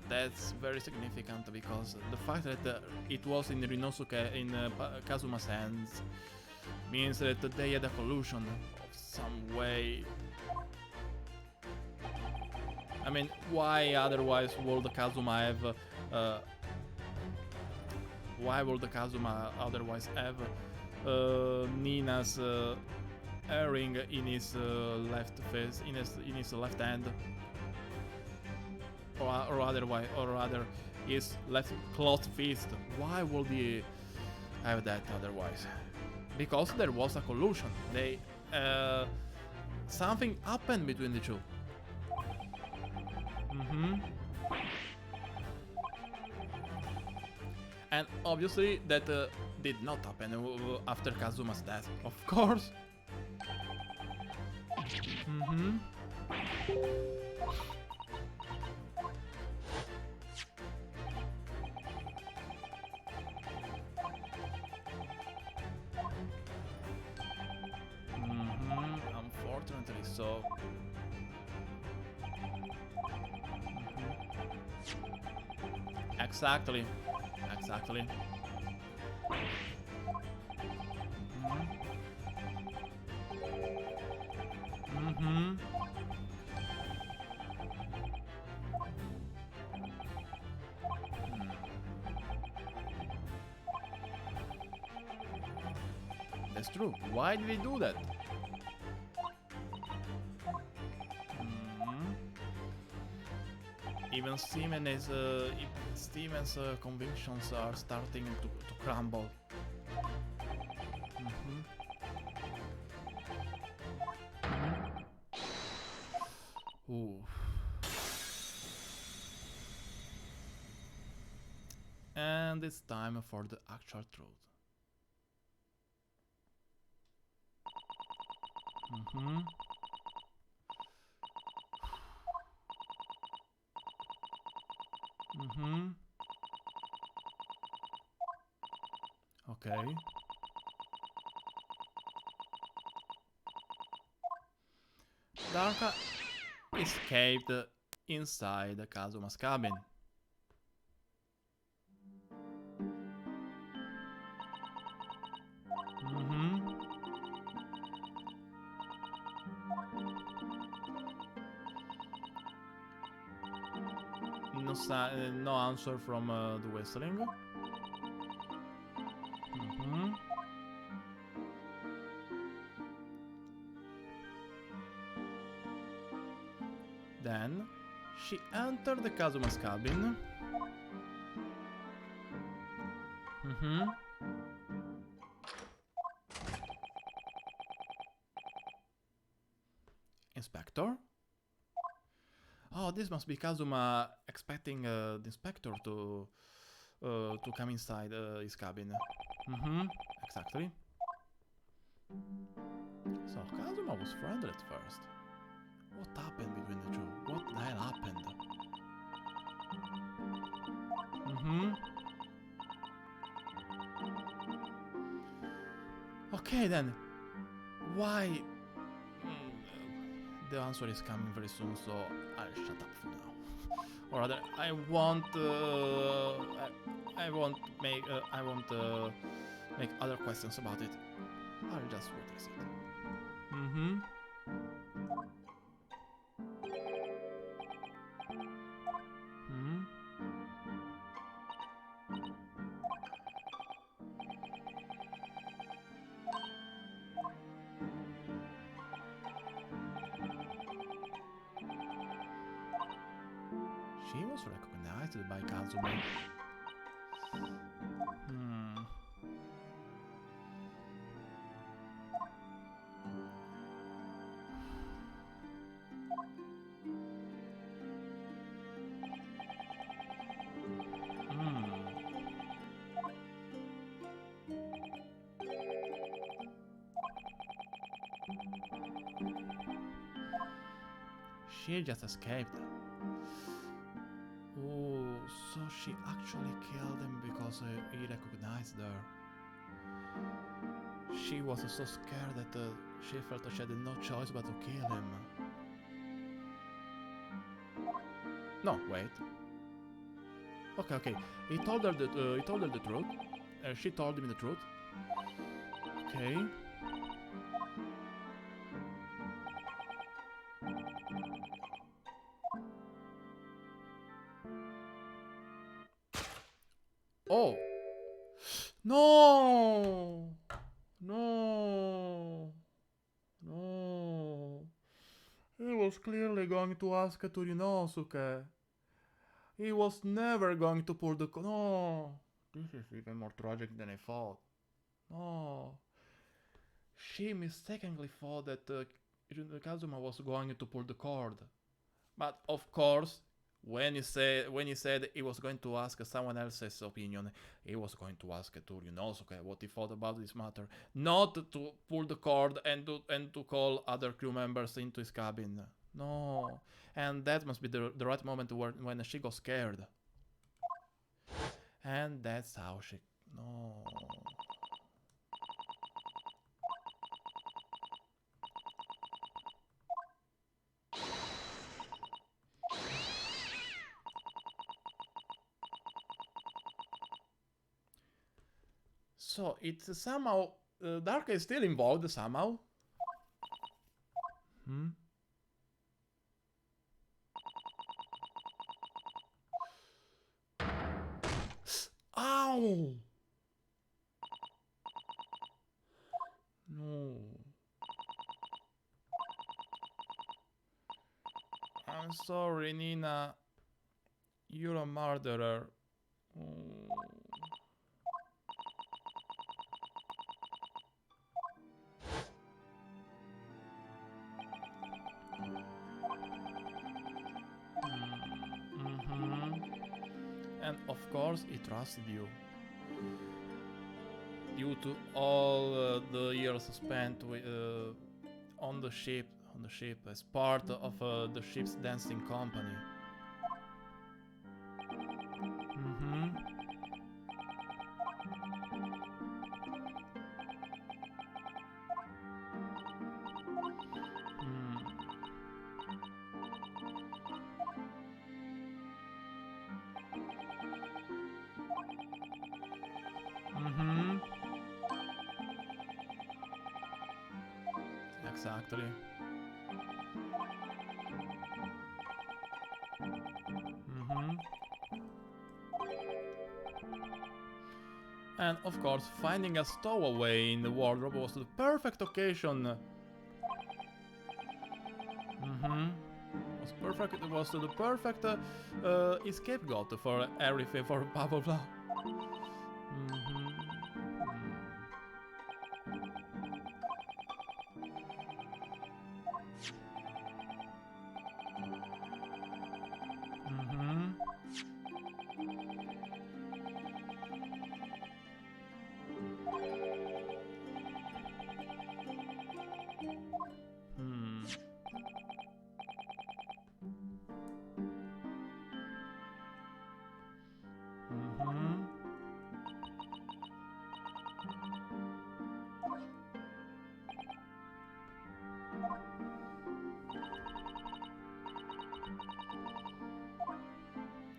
That's very significant because the fact that it was in Ryunosuke, in Kazuma's hands, means that they had a collusion of some way. I mean, why otherwise would Kazuma have? Why would Kazuma otherwise have Nina's earring in his left face, in his left hand, or otherwise, or rather, his left closed fist? Why would he have that otherwise? Because there was a collusion. They something happened between the two. And obviously that did not happen after Kazuma's death, of course. Unfortunately so. Exactly. That's true. Why did he do that? Even Steven's convictions are starting to crumble. Ooh. And it's time for the actual truth. Okay. Darka escaped inside Kazuma's cabin. No answer from the whistling. Then she entered the Kazuma's cabin. Inspector? Oh, this must be Kazuma expecting the inspector to come inside his cabin. Exactly. So Kazuma was friendly at first. What happened between the two? What the hell happened? Okay then. Why? The answer is coming very soon, so I'll shut up for now. Or rather, I won't make other questions about it. I'll just witness it. She was recognized by Kazuma. She just escaped. Oh, so she actually killed him because he recognized her. She was so scared that she felt she had no choice but to kill him. No, wait. Okay. He told her the truth. She told him the truth. Okay. Oh. No. No. No. He was clearly going to ask to Ryunosuke. He was never going to pull the... No. This is even more tragic than I thought. No. She mistakenly thought that Kazuma was going to pull the cord. But of course, when he said he was going to ask someone else's opinion, he was going to ask to Ryunosuke what he thought about this matter, not to pull the cord and to call other crew members into his cabin. No, and that must be the right moment when she got scared. And that's how she... No. So it's somehow... Darka is still involved somehow. Hmm? Ow! No. I'm sorry, Nina. You're a murderer. Oh. And of course, he trusted you. Due to all the years spent on the ship as part of the ship's dancing company. Exactly. And of course, finding a stowaway in the wardrobe was the perfect occasion. Was perfect. It was the perfect scapegoat for everything for Pavlova.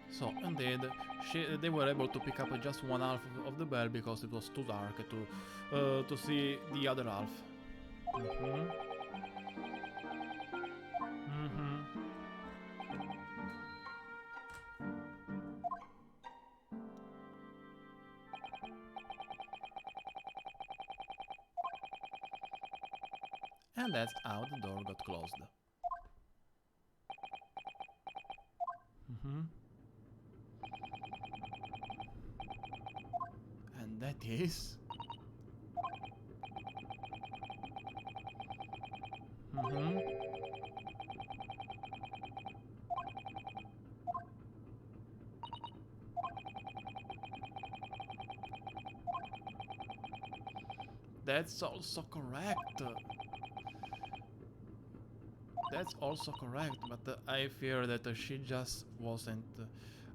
So indeed, they were able to pick up just one half of the bell because it was too dark to see the other half. And that's how the door got closed. And that is... That's also correct. That's also correct, but I fear that she just wasn't...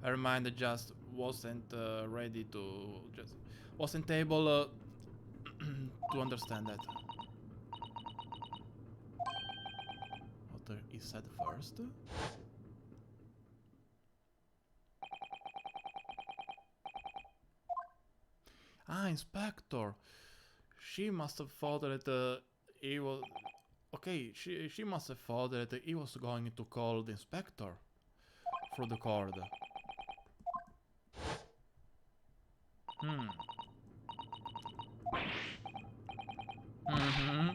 her mind just wasn't ready to... just wasn't able to understand that. What he said first. Ah, Inspector. She must have thought that he was... Okay, she must have thought that he was going to call the Inspector through the cord. Hmm. Mm-hmm.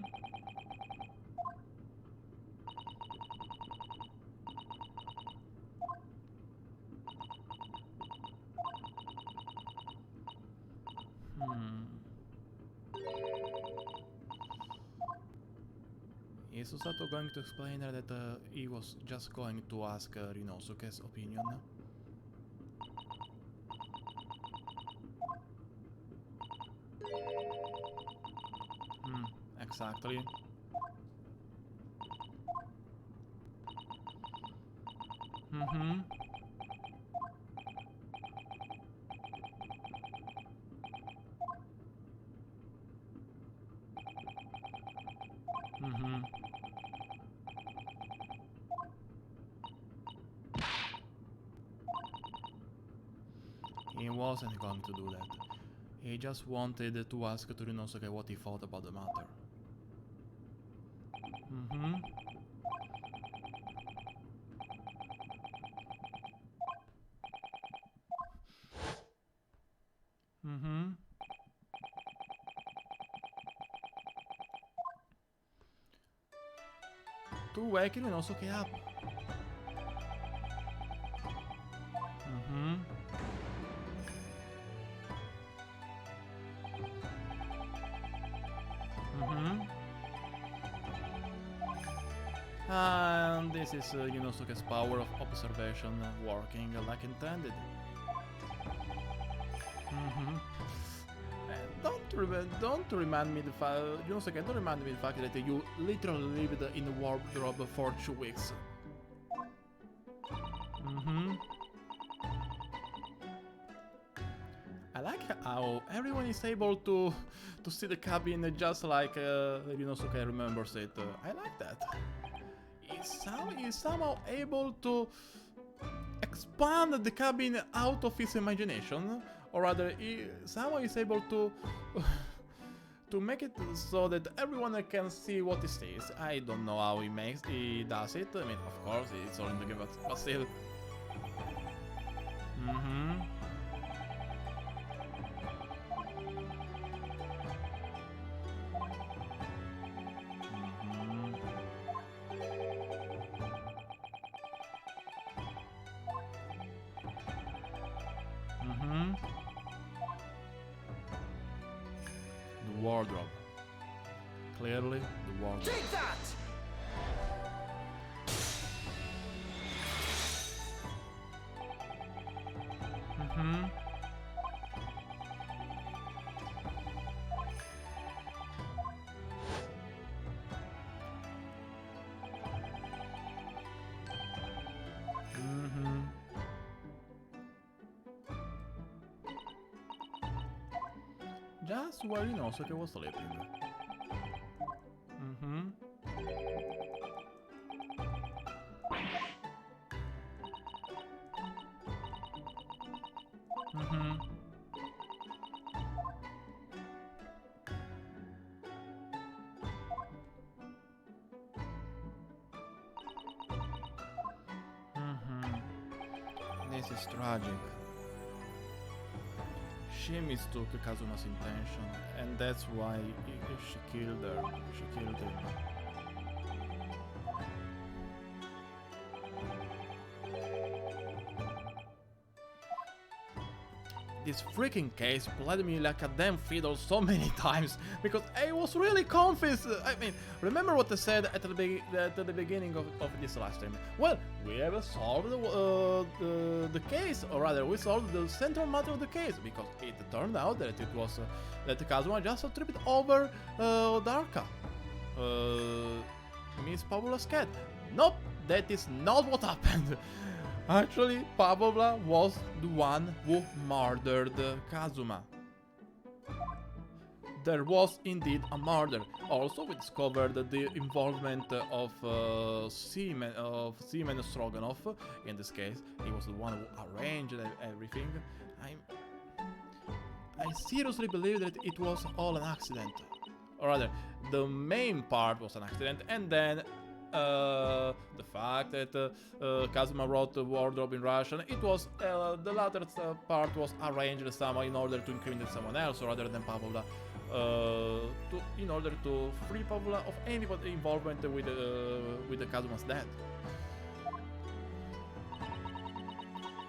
Is Susato going to explain that he was just going to ask Ryunosuke's opinion? Exactly. Mm-hmm. Mm-hmm. He wasn't going to do that. He just wanted to ask Ryunosuke what he thought about the matter. Mm-hmm. Mm-hmm. To wake Ryunosuke up. Mm-hmm. Mm-hmm. And this is Ryunosuke's power of observation working like intended. Mm-hmm. Don't remind me the fact, Ryunosuke, don't remind me the fact that you literally lived in the wardrobe for 2 weeks. Mm-hmm. I like how everyone is able to see the cabin just like Ryunosuke remembers it. I like that. He's somehow able to expand the cabin out of his imagination, or rather, he somehow is able to to make it so that everyone can see what he sees. I don't know how he does it. I mean, of course, it's all in the game, but still. Mm-hmm. Mm-hmm. The wardrobe. Clearly, the wardrobe. Take that! Mm-hmm. Mm-hmm. Just where Ryunosuke was sleeping. Mm-hmm. Mm-hmm. Mm-hmm. This is tragic. She mistook Kazuma's intention, and that's why she killed her. She killed him. This freaking case played me like a damn fiddle so many times because I was really confused. I mean, remember what I said at the beginning of this live stream? Well, we have solved the case, or rather, we solved the central matter of the case because it turned out that it was that Kazuma just tripped over Darka, Miss Pavlova's cat. Nope, that is not what happened. Actually, Pavlova was the one who murdered Kazuma. there was indeed a murder. Also, we discovered the involvement of Seaman Stroganov. In this case, he was the one who arranged everything. I seriously believe that it was all an accident. Or rather, the main part was an accident, and then the fact that Kazuma wrote the wardrobe in Russian, it was the latter part was arranged somehow in order to incriminate someone else rather than Pavlova, in order to free Pavlova of any involvement with the Kazuma's death.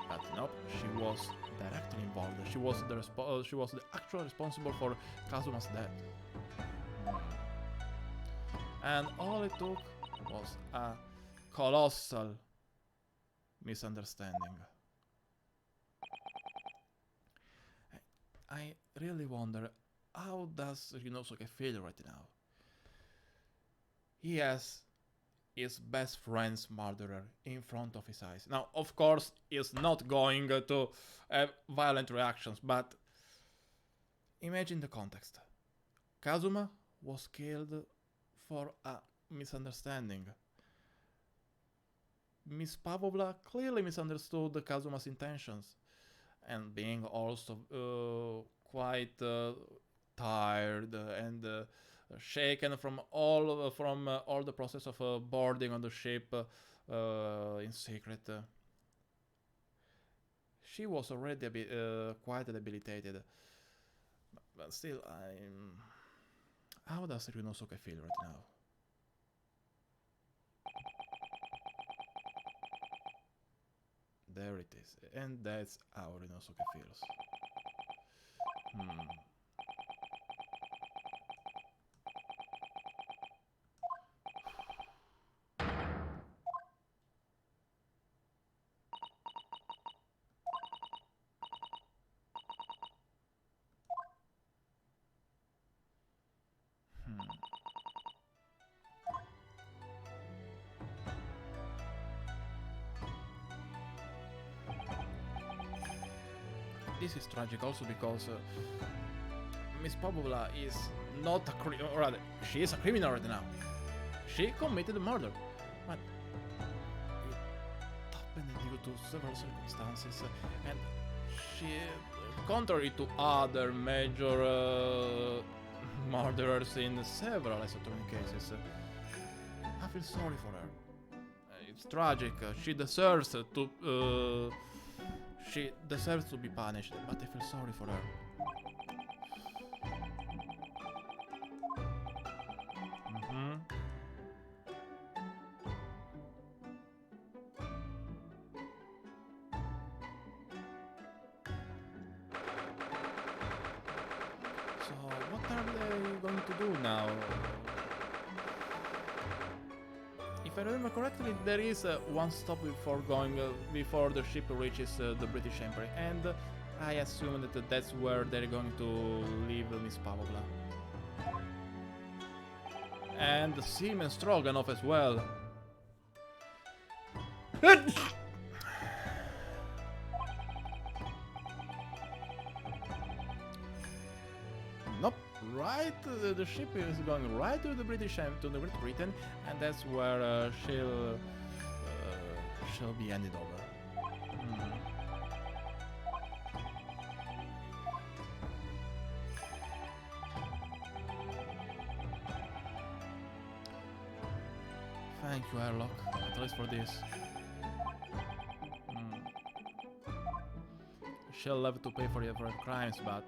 But nope, she was directly involved. She was the actual responsible for Kazuma's death. And all it took was a colossal misunderstanding. I really wonder, how does Ryunosuke feel right now? He has his best friend's murderer in front of his eyes. Now, of course, he's not going to have violent reactions, but imagine the context. Kazuma was killed for a misunderstanding. Miss Pavlova clearly misunderstood Kazuma's intentions, and being also quite tired and shaken from all the process of boarding on the ship in secret. She was already a bit quite debilitated, but still, how does Ryunosuke feel right now? There it is, and that's how Ryunosuke feels. This is tragic also because Miss Pavlova is not a criminal, or rather, she is a criminal right now. She committed a murder, but it happened due to several circumstances, and she, contrary to other major murderers in several esoteric cases, I feel sorry for her. It's tragic. She deserves to. She deserves to be punished, but I feel sorry for her. So, what are they going to do now? If I remember correctly, there is one stop before the ship reaches the British Empire, and I assume that that's where they're going to leave Miss Pavlova. And Seaman Stroganov as well. Nope. Right, the ship is going right to the British to the Great Britain, and that's where she'll be handed over. Thank you, Airlock, at least for this. She'll have to pay for her crimes, but.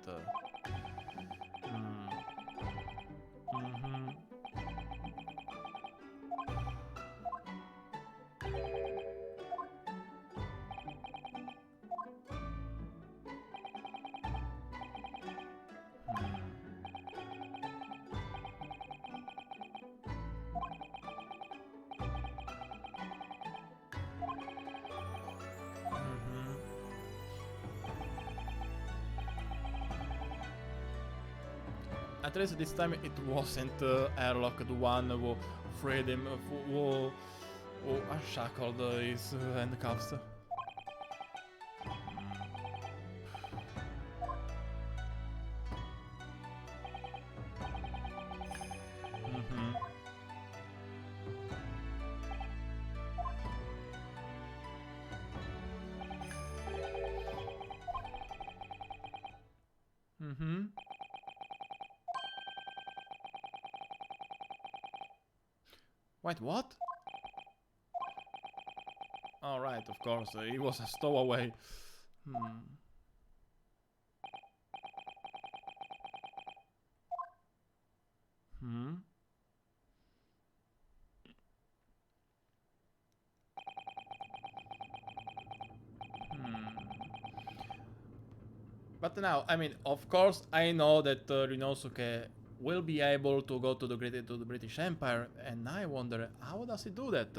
At least this time it wasn't Airlock the one who freed him, who unshackled his handcuffs. Wait, what? Alright, of course, it was a stowaway. But now, I mean, of course, I know that Ryunosuke will be able to go to the British Empire, and I wonder how does he do that?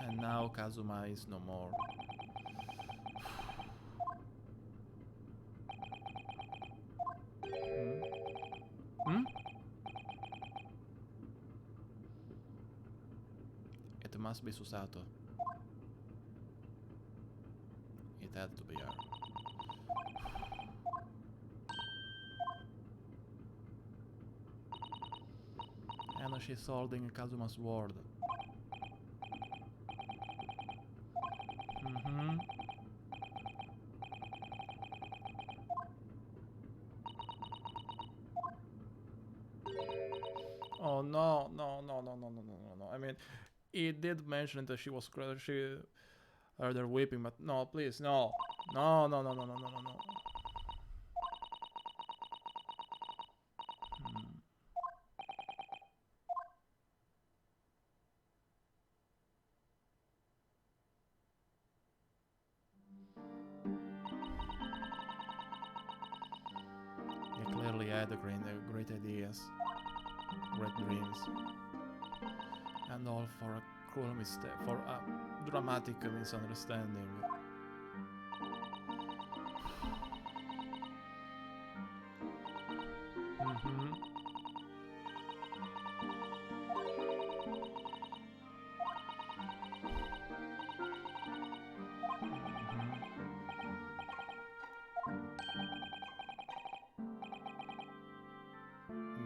And now Kazuma is no more. It must be Susato. It had to be her. And she's holding Kazuma's sword. Oh no, no, no, no, no, no, no, no, no. I mean, he did mention that she was they're weeping, but no, please, no. No, no, no, no, no, no, no, no. He clearly had great ideas, great dreams, and all for a cruel mistake, for a dramatic misunderstanding.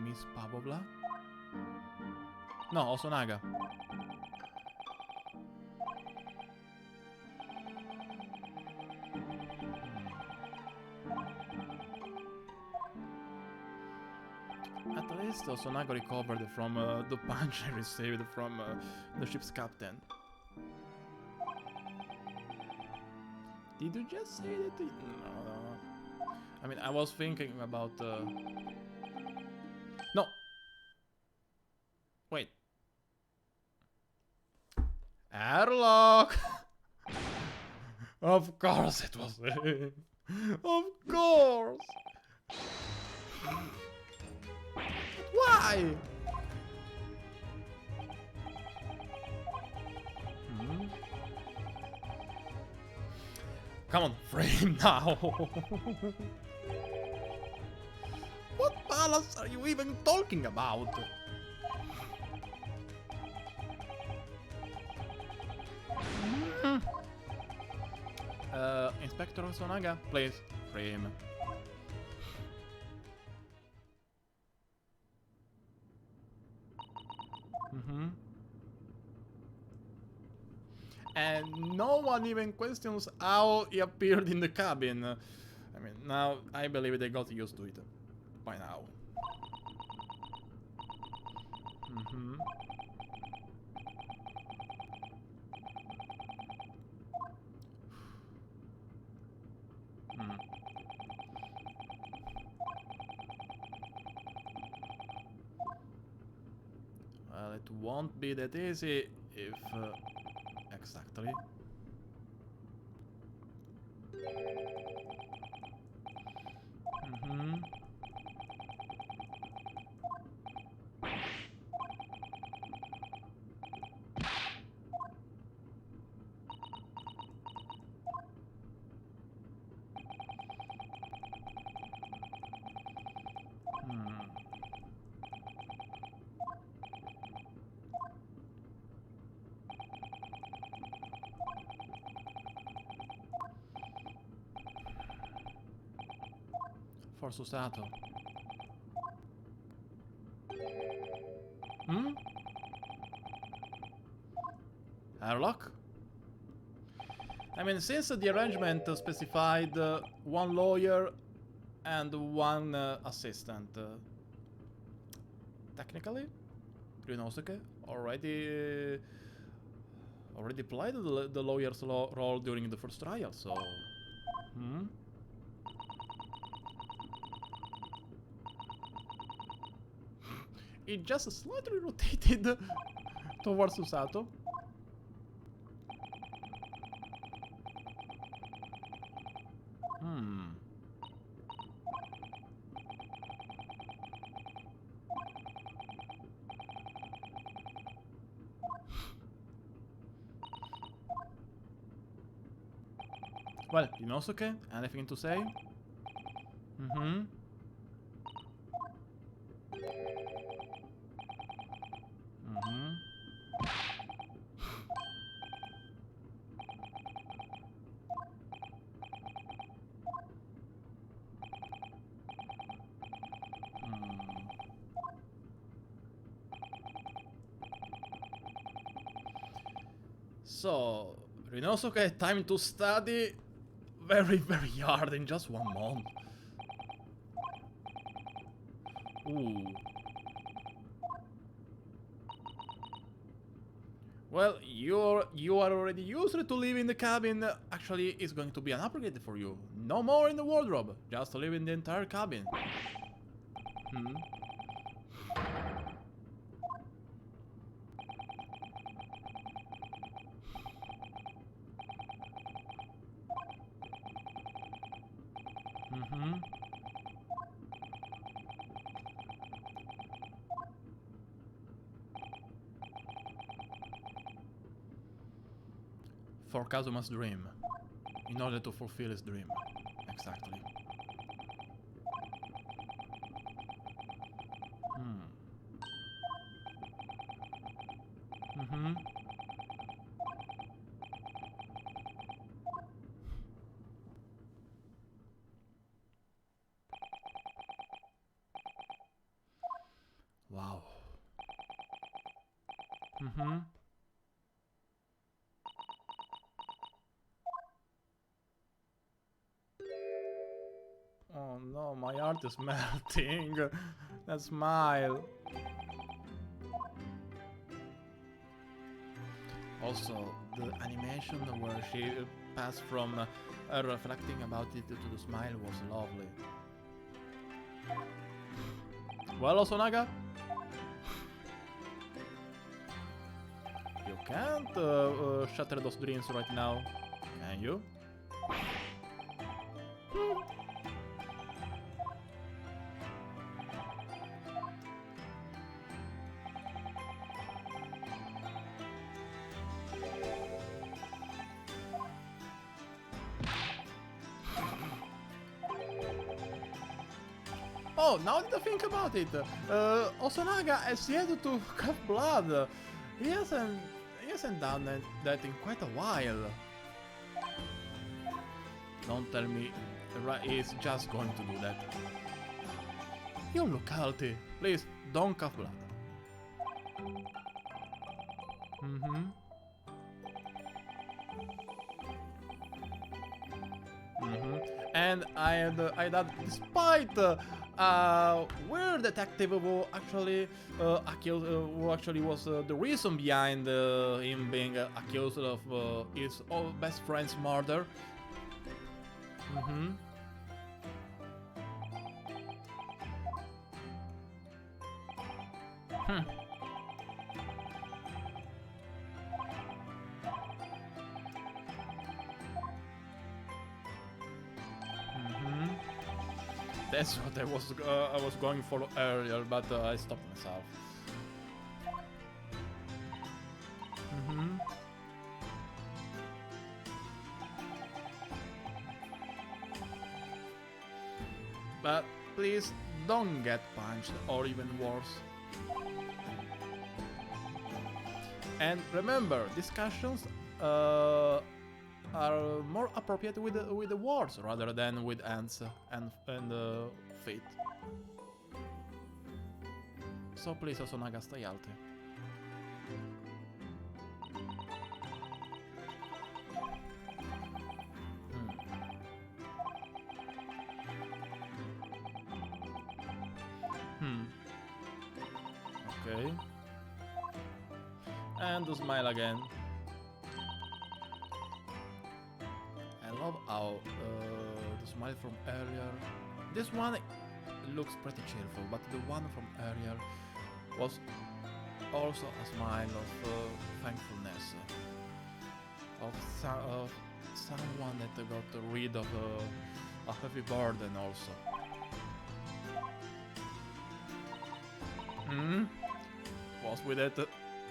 Miss Pavlova? No, Osonaga. At least Osonaga recovered from the punch he received from the ship's captain. Did you just say that? No. I mean, I was thinking about... No! Wait. Airlock! Of course it was him! Of course! Why? Come on, frame now! What balance are you even talking about? Inspector Sonaga, please, frame. And no one even questions how he appeared in the cabin. I mean, now I believe they got used to it by now. Well, it won't be that easy if... exactly. For Susato. Airlock? I mean, since the arrangement specified one lawyer and one assistant, technically, Ryunosuke already played the lawyer's role during the first trial, so... It just slightly rotated towards Susato. Well, Ryunosuke, anything to say? So, Ryunosuke, time to study very, very hard in just 1 month. Ooh. Well, you are already used to live in the cabin. Actually, it's going to be an upgrade for you. No more in the wardrobe. Just live in the entire cabin. For Kazuma's dream. In order to fulfill his dream. Exactly. Wow. Oh no, my heart is melting. That smile. Also, the animation where she passed from her reflecting about it to the smile was lovely. Well, Osonaga? You can't shatter those dreams right now, can you? Oh, now that I think about it, Osonaga has yet to cut blood. He hasn't done that in quite a while. Don't tell me he's just going to do that. You look healthy. Please, don't cough blood. And that despite weird detective who actually was the reason behind him being accused of his best friend's murder. That's what I was going for earlier, but I stopped myself. But please don't get punched, or even worse. And remember, discussions are more appropriate with the words rather than with hands and feet. So please, Osonaga, stay healthy. And the smile again. I love how the smile from earlier. This one looks pretty cheerful, but the one from earlier was also a smile of thankfulness, of someone that got rid of a heavy burden also. What's with it?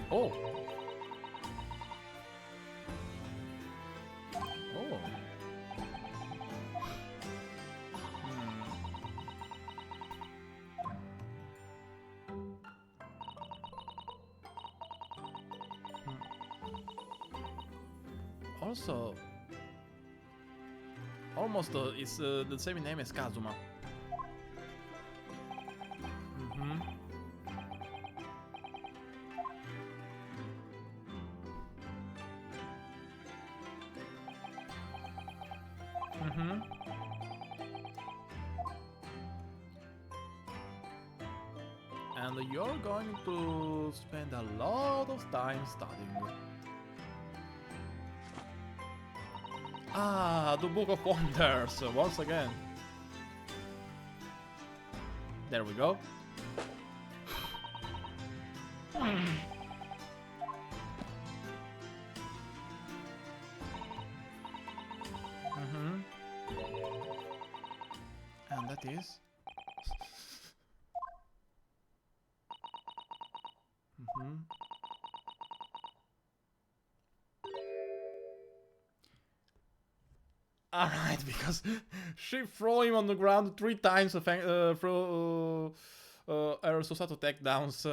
Oh! Oh! Also, almost it's the same name as Kazuma. And you're going to spend a lot of time studying. Ah, the Book of Wonders, once again. There we go. And that is... Alright, because she threw him on the ground 3 times through her Susato takedowns.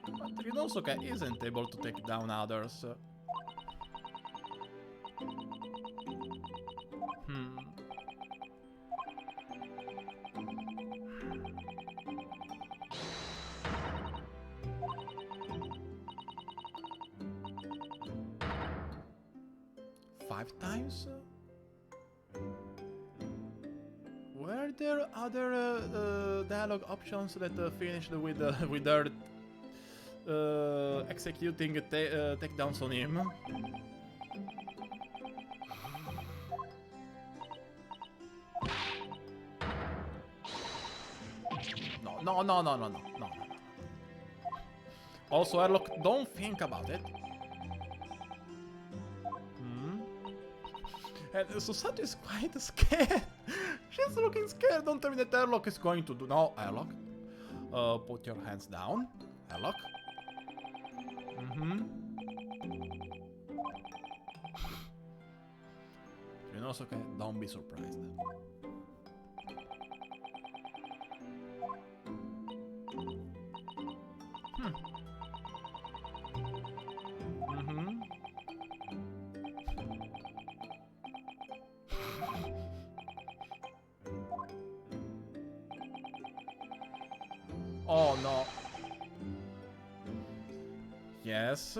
But Ryunosuke isn't able to take down others. 5 times? Were there other dialogue options that finished with her executing takedowns on him? No. Also, Airlock, don't think about it. And Susato is quite scared. She's looking scared. Don't tell me that Airlock is going to do... No, Airlock. Put your hands down. Airlock. Ryunosuke, don't be surprised. Oh no. Yes,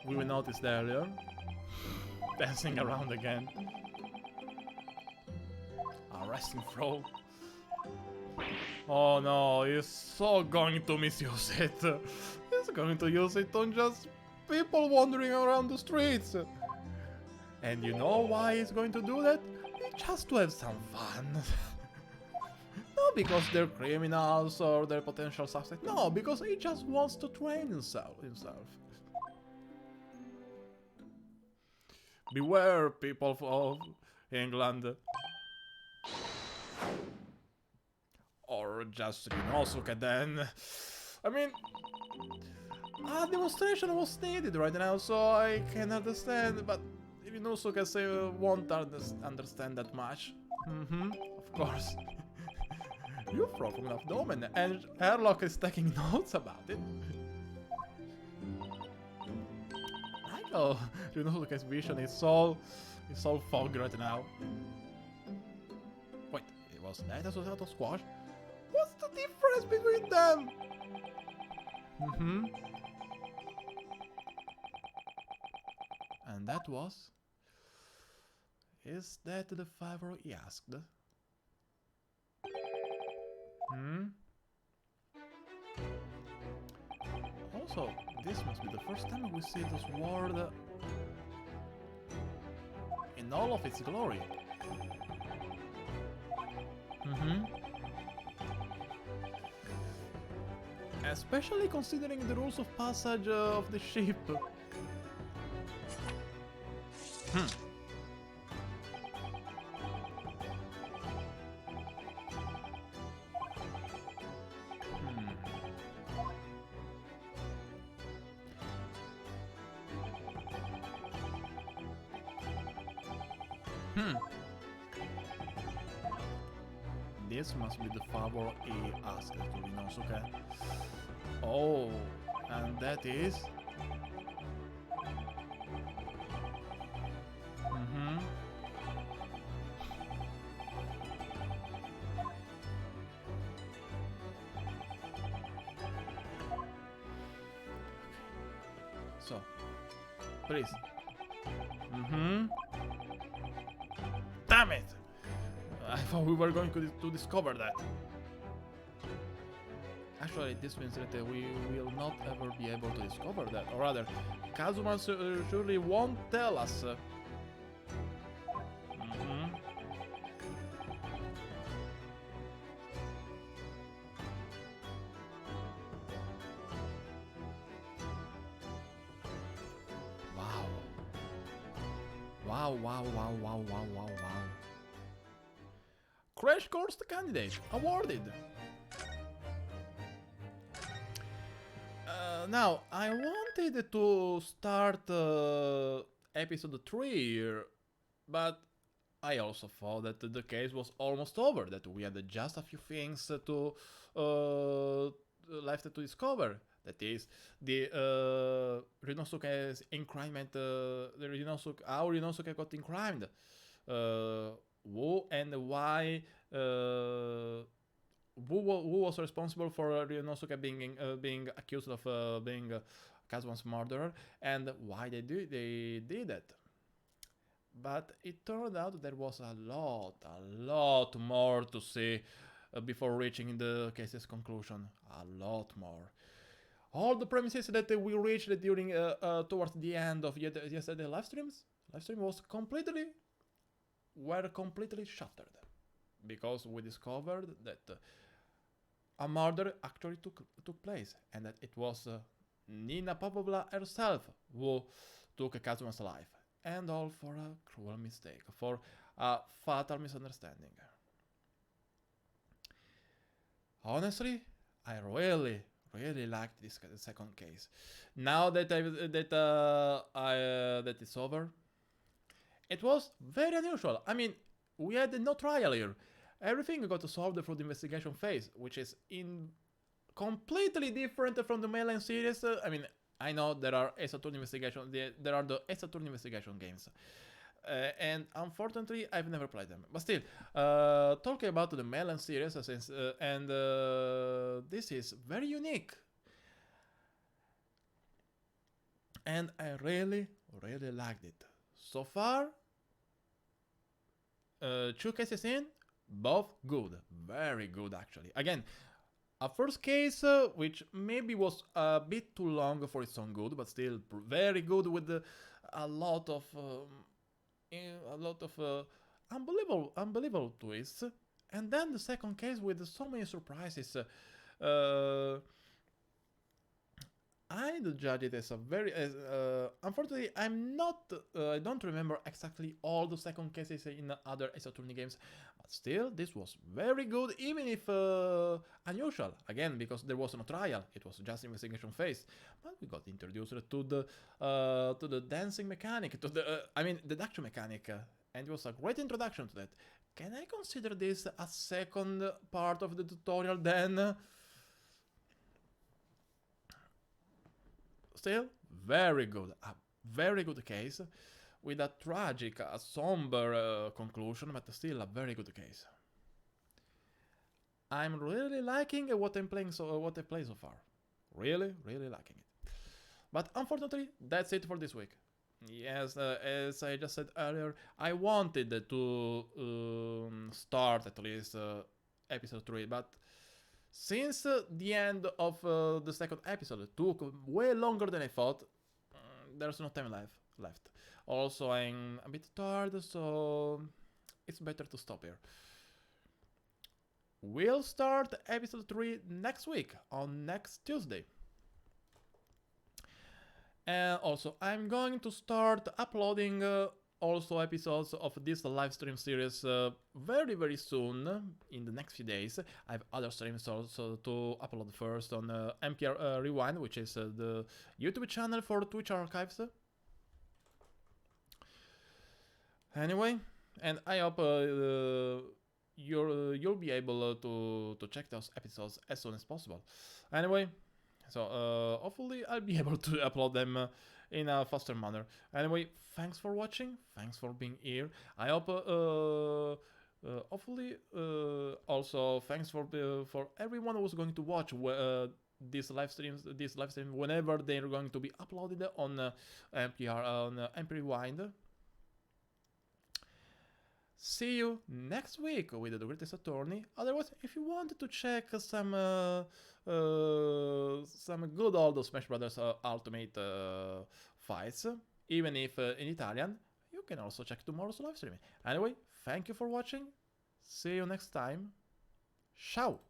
we noticed earlier. Dancing around again. A resting throw. Oh no, he's so going to misuse it. He's going to use it on just people wandering around the streets. And you know why he's going to do that? Just to have some fun. Not because they're criminals or they're potential suspects. No, because he just wants to train himself. Beware, people of England. Or just Ryunosuke then. I mean, a demonstration was needed right now, so I can understand, but Ryunosuke won't understand that much. Of course. You throw from an abdomen, and Airlock is taking notes about it. Oh, Ryunosuke's vision is all fogged right now. Wait, it was that a Susato squash? What's the difference between them? And that was... Is that the favor he asked? Hmm? Also, this must be the first time we see the sword in all of its glory. Especially considering the rules of passage of the ship. This must be the favor he asked to Ryunosuke. Oh, and that is... So, please. Damn it! I thought we were going to discover that. Actually, this means that we will not ever be able to discover that. Or rather, Kazuma surely won't tell us. Wow. Crash Course candidate awarded. Now, I wanted to start episode 3, but I also thought that the case was almost over, that we had just a few things to left to discover. That is, the Ryunosuke's encriment, how Ryunosuke got encrimed, who and why, who was responsible for Ryunosuke being accused of being Kazuma's murderer, and why they did that. But it turned out there was a lot more to see before reaching the case's conclusion. A lot more. All the premises that we reached during towards the end of yesterday's livestream were completely shattered, because we discovered that a murder actually took place, and that it was Nina Pavlova herself who took Kazuma's life, and all for a cruel mistake, for a fatal misunderstanding. Honestly, I really liked this second case. Now that that it's over, it was very unusual. I mean, we had no trial here. Everything got solved through the investigation phase, which is completely different from the mainline series. I mean, I know there are Saturn investigation. There are the Saturn investigation games. And unfortunately, I've never played them. But still, talking about the Melon series, this is very unique. And I really liked it. So far, 2 cases in, both good. Very good, actually. Again, a first case, which maybe was a bit too long for its own good, but still very good, with a lot of unbelievable twists. And then the second case with so many surprises. I do judge it as a very... unfortunately, I don't remember exactly all the second cases in other Ace Attorney games, but still, this was very good, even if unusual. Again, because there was no trial, it was just investigation phase. But we got introduced to the dancing mechanic, to the deduction mechanic, and it was a great introduction to that. Can I consider this a second part of the tutorial then? Still, very good. A very good case, with a tragic, a somber conclusion, but still a very good case. I'm really liking what I'm playing what I play so far. Really liking it. But unfortunately, that's it for this week. Yes, as I just said earlier, I wanted to start at least episode 3, but since the end of the second episode took way longer than I thought, there's no time left. Also, I'm a bit tired, so it's better to stop here. We'll start episode 3 next week, on next Tuesday. And also, I'm going to start uploading also episodes of this live stream series very soon, in the next few days. I have other streams also to upload first on MPR Rewind, which is the YouTube channel for Twitch archives. Anyway, and I hope you'll be able to check those episodes as soon as possible. Anyway, so hopefully I'll be able to upload them in a faster manner. Anyway, thanks for watching, thanks for being here. I hope hopefully also thanks for everyone who's going to watch these live streams whenever they're going to be uploaded on MPR on MP Rewind. See you next week with the Greatest Attorney. Otherwise, if you want to check some good old Smash Brothers Ultimate fights, even if in Italian, you can also check tomorrow's live stream. Anyway, thank you for watching. See you next time. Ciao!